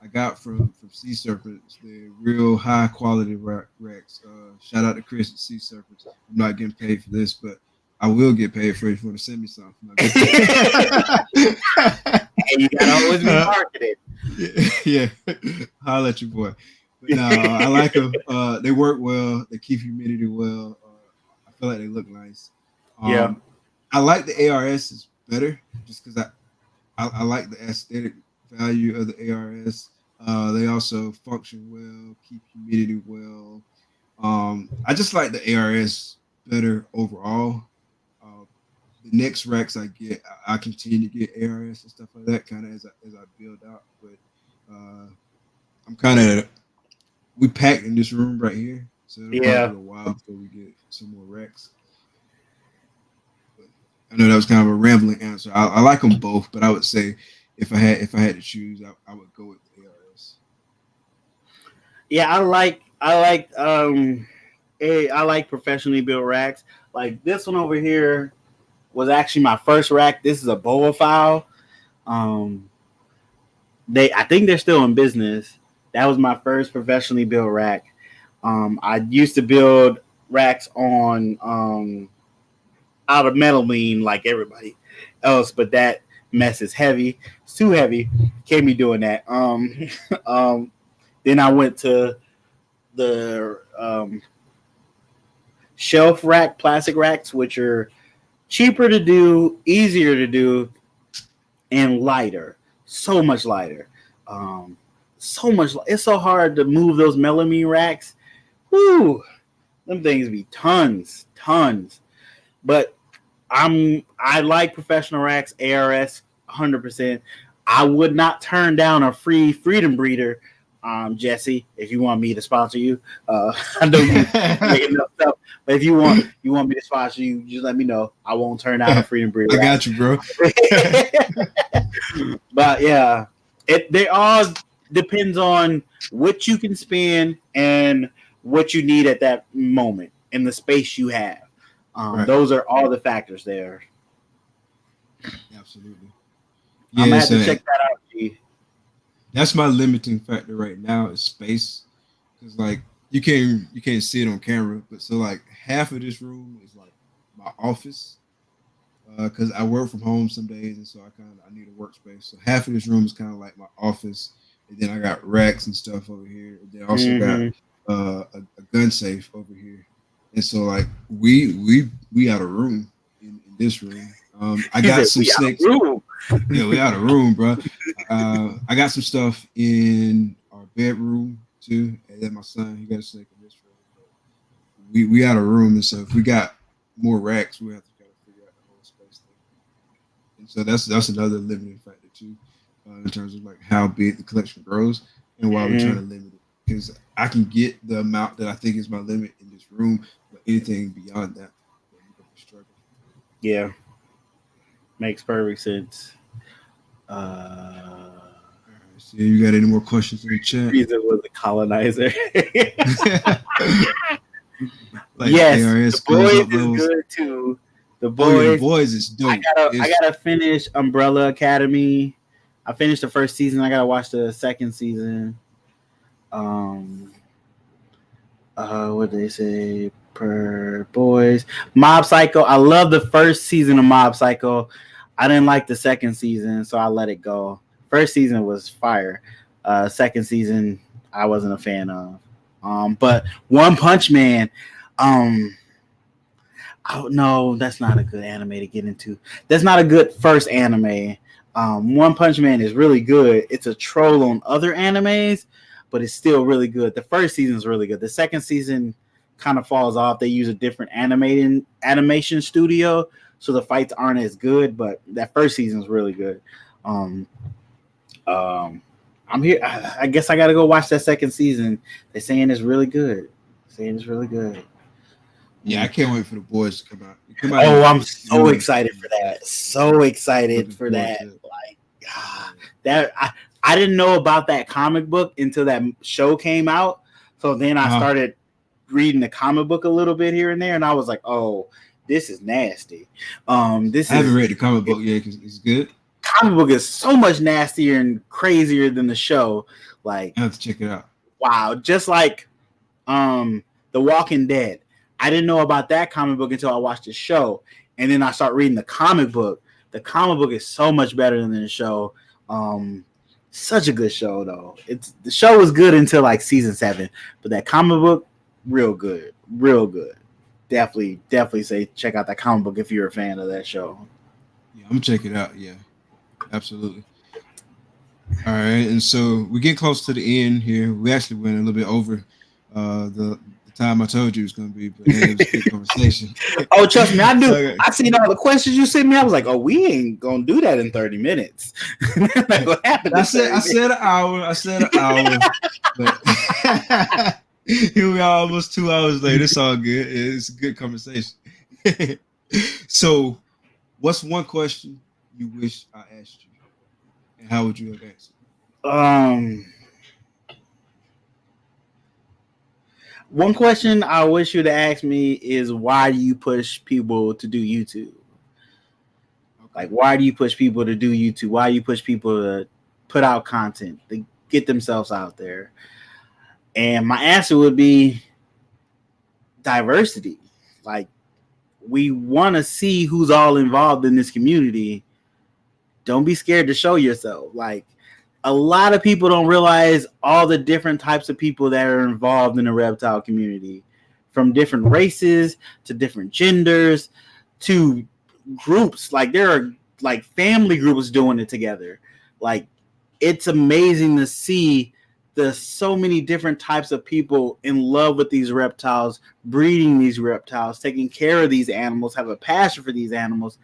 I got from Sea Serpents. They're real high quality racks. Shout out to Chris at Sea Serpents. I'm not getting paid for this, but I will get paid for it if you want to send me something. And you gotta always be marketed. Yeah, holla at your boy. But no, I like them. They work well. They keep humidity well. I feel like they look nice. Yeah. I like the ARS better just because I like the aesthetic value of the ARS. They also function well, keep humidity well. I just like the ARS better overall. Uh, the next racks I get, I continue to get ARS and stuff like that, kind of as I build out. But I'm kind of we packed in this room right here, so it'll probably Yeah. be a while before we get some more racks. But I know that was kind of a rambling answer. I like them both, but I would say if I had to choose, I would go with the ARS. Yeah, I like professionally built racks. Like this one over here was actually my first rack. This is a boa file. Um, I think they're still in business. That was my first professionally built rack. I used to build racks on out of melamine like everybody else, but that mess is heavy. It's too heavy. Can't be doing that. Um, then I went to the shelf rack, plastic racks, which are cheaper to do, easier to do, and lighter. So much lighter. Um, so much. It's so hard to move those melamine racks. Whoo, them things be tons. But I like professional racks, ARS, 100%. I would not turn down a free Freedom Breeder, Jesse, if you want me to sponsor you. I know you make enough stuff, but if you want me to sponsor you, just let me know. I won't turn down a Freedom Breeder. I got you, bro. But yeah, they all depends on what you can spend and what you need at that moment and the space you have. Right. Those are all the factors there. Absolutely. I'm gonna Yeah, have so to check that out. G. that's my limiting factor right now is space, because like you can't see it on camera, but so like half of this room is like my office, because I work from home some days, and so I need a workspace. So half of this room is kind of like my office, and then I got racks and stuff over here, and then I also got a gun safe over here, and so like we out of room in this room. I got some snakes. Yeah, we out of room, bro. I got some stuff in our bedroom too, and then my son he got a snake in this room. But we out of room, and so if we got more racks, we have to kind of figure out the whole space thing. And so that's another limiting factor too, in terms of like how big the collection grows and why we're trying to limit it. Because I can get the amount that I think is my limit in this room, but anything beyond that, we're gonna be struggling. Yeah, makes perfect sense. All right, so you got any more questions in the chat? Reason was a colonizer. Like Yes, ARS the goes boys up is levels. good too. The Oh yeah, the boys. boys is dope. I gotta finish Umbrella Academy. I finished the first season. I gotta watch the second season. What did they say? Per boys, Mob Psycho. I love the first season of Mob Psycho. I didn't like the second season, so I let it go. First season was fire. Second season, I wasn't a fan of. But One Punch Man, um, oh no, that's not a good anime to get into. That's not a good first anime. One Punch Man is really good. It's a troll on other animes, but it's still really good. The first season is really good. The second season kind of falls off. They use a different animation studio, so the fights aren't as good. But that first season is really good. Um, I'm here. I guess I got to go watch that second season. They're saying it's really good. Saying it's really good. Yeah, I can't wait for the boys to come out. Oh, I'm so excited for that. So excited for that. Like that I didn't know about that comic book until that show came out. So then I started reading the comic book a little bit here and there, and I was like, oh, this is nasty. I haven't read the comic book yet because it's good. Comic book is so much nastier and crazier than the show. Like, I have to check it out. Wow, just like The Walking Dead. I didn't know about that comic book until I watched the show, and then I start reading the comic book. The comic book is so much better than the show. Such a good show, though. The show was good until like season 7, but that comic book, real good, real good. Definitely say check out that comic book if you're a fan of that show. Yeah, I'm gonna check it out. Yeah, absolutely. All right, and so we're getting close to the end here. We actually went a little bit over the time I told you it was going to be, but it was a good conversation. Oh, trust me, I do. Okay. I seen all the questions you sent me. I was like, oh, we ain't going to do that in 30 minutes. Like, what happened? I said an hour. But here we are almost 2 hours later. It's all good. It's a good conversation. So, what's one question you wish I asked you? And how would you have answered? One question I wish you'd ask me is why do you push people to do YouTube? Like, why do you push people to do YouTube? Why do you push people to put out content, to get themselves out there? And my answer would be diversity. Like, we want to see who's all involved in this community. Don't be scared to show yourself. Like, a lot of people don't realize all the different types of people that are involved in the reptile community, from different races to different genders to groups. Like, there are like family groups doing it together. Like, it's amazing to see there's so many different types of people in love with these reptiles, breeding these reptiles, taking care of these animals, have a passion for these animals.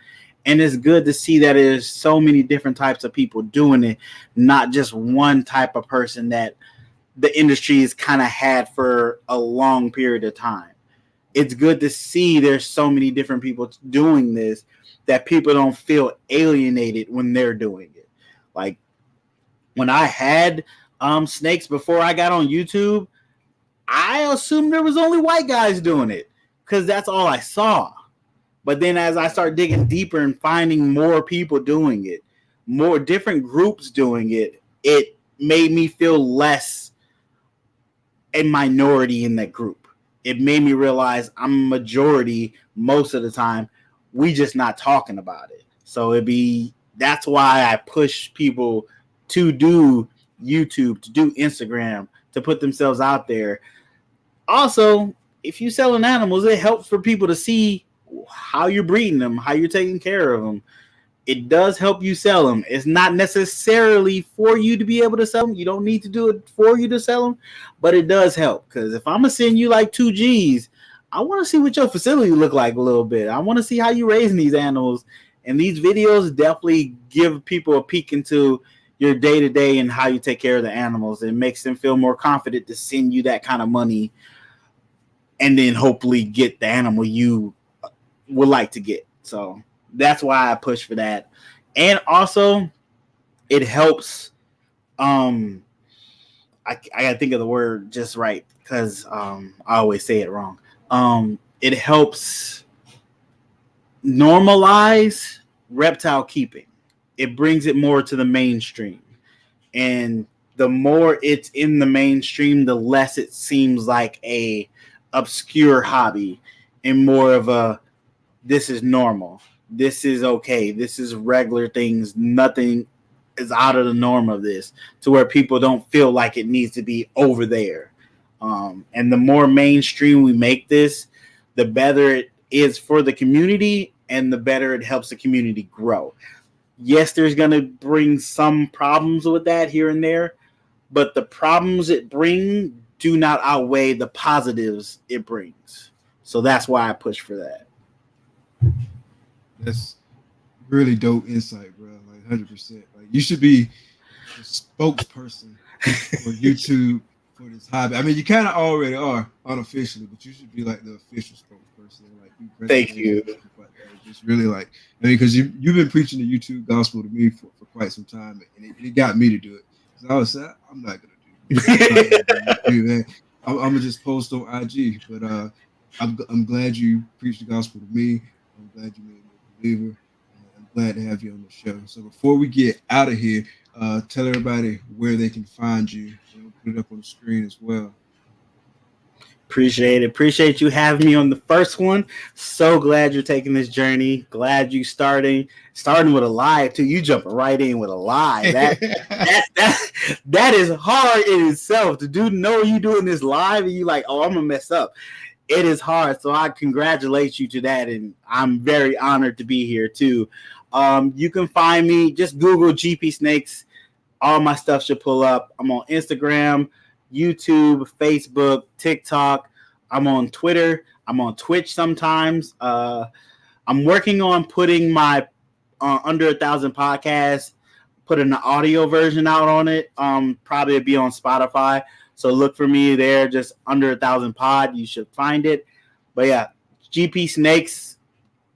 And it's good to see that there's so many different types of people doing it, not just one type of person that the industry has kind of had for a long period of time. It's good to see there's so many different people doing this that people don't feel alienated when they're doing it. Like, when I had snakes before I got on YouTube, I assumed there was only white guys doing it because that's all I saw. But then as I start digging deeper and finding more people doing it, more different groups doing it, it made me feel less a minority in that group. It made me realize I'm a majority most of the time. We just not talking about it. So that's why I push people to do YouTube, to do Instagram, to put themselves out there. Also, if you're selling animals, it helps for people to see how you're breeding them, how you're taking care of them. It does help you sell them. It's not necessarily for you to be able to sell them. You don't need to do it for you to sell them, but it does help. Because if I'm going to send you like 2 G's, I want to see what your facility look like a little bit. I want to see how you're raising these animals. And these videos definitely give people a peek into your day-to-day and how you take care of the animals. It makes them feel more confident to send you that kind of money and then hopefully get the animal you would like to get. So that's why I push for that. And also it helps. I gotta think of the word just right because I always say it wrong. It helps normalize reptile keeping. It brings it more to the mainstream. And the more it's in the mainstream, the less it seems like a obscure hobby and more of a this is normal. this is okay. This is regular things. Nothing is out of the norm of this, to where people don't feel like it needs to be over there. And the more mainstream we make this, the better it is for the community and the better it helps the community grow. Yes, there's going to bring some problems with that here and there, but the problems it brings do not outweigh the positives it brings. So that's why I push for that. That's really dope insight, bro. Like 100%. Like you should be the spokesperson for YouTube for this hobby. I mean, you kind of already are unofficially, but you should be like the official spokesperson and like do Thank presentations you. and stuff like that. Just really like, I mean, because you've been preaching the YouTube gospel to me for quite some time, and it got me to do it. So I was saying, I'm not gonna do YouTube. I'm not gonna do YouTube, man. I'm gonna just post on IG. But I'm glad you preached the gospel to me. I'm glad you made me a believer. And I'm glad to have you on the show. So before we get out of here, tell everybody where they can find you. And we'll put it up on the screen as well. Appreciate it. Appreciate you having me on the first one. So glad you're taking this journey. Glad you starting with a live too. You jumping right in with a live. That is hard in itself to do. Know you doing this live and you like, oh, I'm gonna mess up. It is hard. So I congratulate you to that, and I'm very honored to be here too. You can find me. Just Google GP Snakes. All my stuff should pull up. I'm on Instagram, YouTube, Facebook, TikTok. I'm on Twitter. I'm on Twitch sometimes. I'm working on putting my Under 1,000 podcast, putting the audio version out on it. Probably be on Spotify. So look for me there, just Under 1,000 pod. You should find it. But yeah, GP Snakes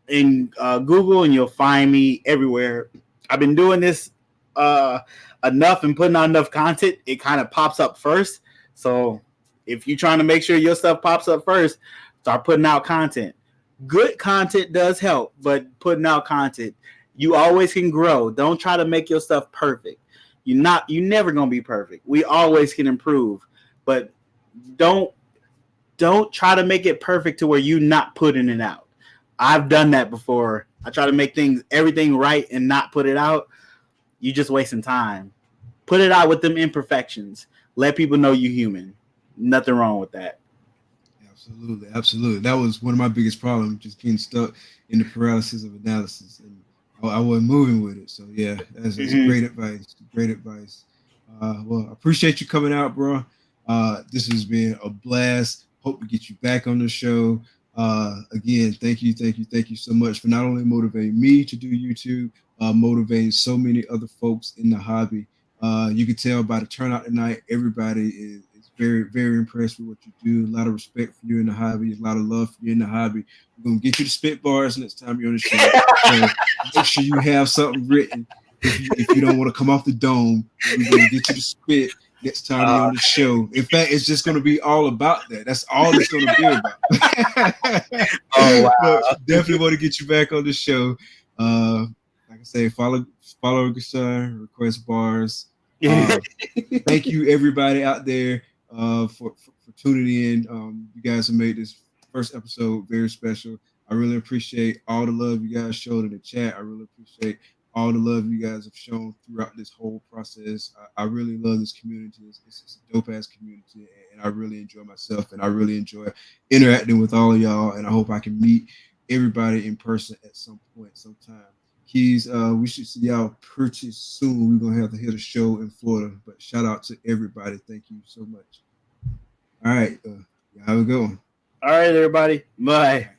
in Google, and you'll find me everywhere. I've been doing this enough and putting out enough content, it kind of pops up first. So if you're trying to make sure your stuff pops up first, start putting out content. Good content does help, but putting out content, you always can grow. Don't try to make your stuff perfect. You're never gonna be perfect. We always can improve, but don't try to make it perfect to where you're not putting it out. I've done that before. I try to make everything right and not put it out. You just wasting time. Put it out with them imperfections. Let people know you're human. Nothing wrong with that. Absolutely, absolutely. That was one of my biggest problems, just getting stuck in the paralysis of analysis, and I wasn't moving with it. So yeah, that's great advice. Great advice. Well, I appreciate you coming out, bro. This has been a blast. Hope to get you back on the show. Again, thank you so much for not only motivating me to do YouTube, motivating so many other folks in the hobby. You can tell by the turnout tonight, everybody is very, very impressed with what you do. A lot of respect for you in the hobby, a lot of love for you in the hobby. We're gonna get you to spit bars next time you're on the show. So make sure you have something written. If you don't want to come off the dome, we're gonna get you to spit next time you're on the show. In fact, it's just going to be all about that. That's all it's going to be about. Oh, wow. But definitely want to get you back on the show. Like I say, follow Gershon, request bars. Thank you, everybody out there, for tuning in. You guys have made this first episode very special. I really appreciate all the love you guys showed in the chat. I really appreciate all the love you guys have shown throughout this whole process. I really love this community. It's a dope ass community, and I really enjoy myself, and I really enjoy interacting with all of y'all. And I hope I can meet everybody in person at some point, sometime. Keys, we should see y'all pretty soon. We're gonna have to hit a show in Florida. But shout out to everybody. Thank you so much. All right, how we going? All right, everybody. Bye.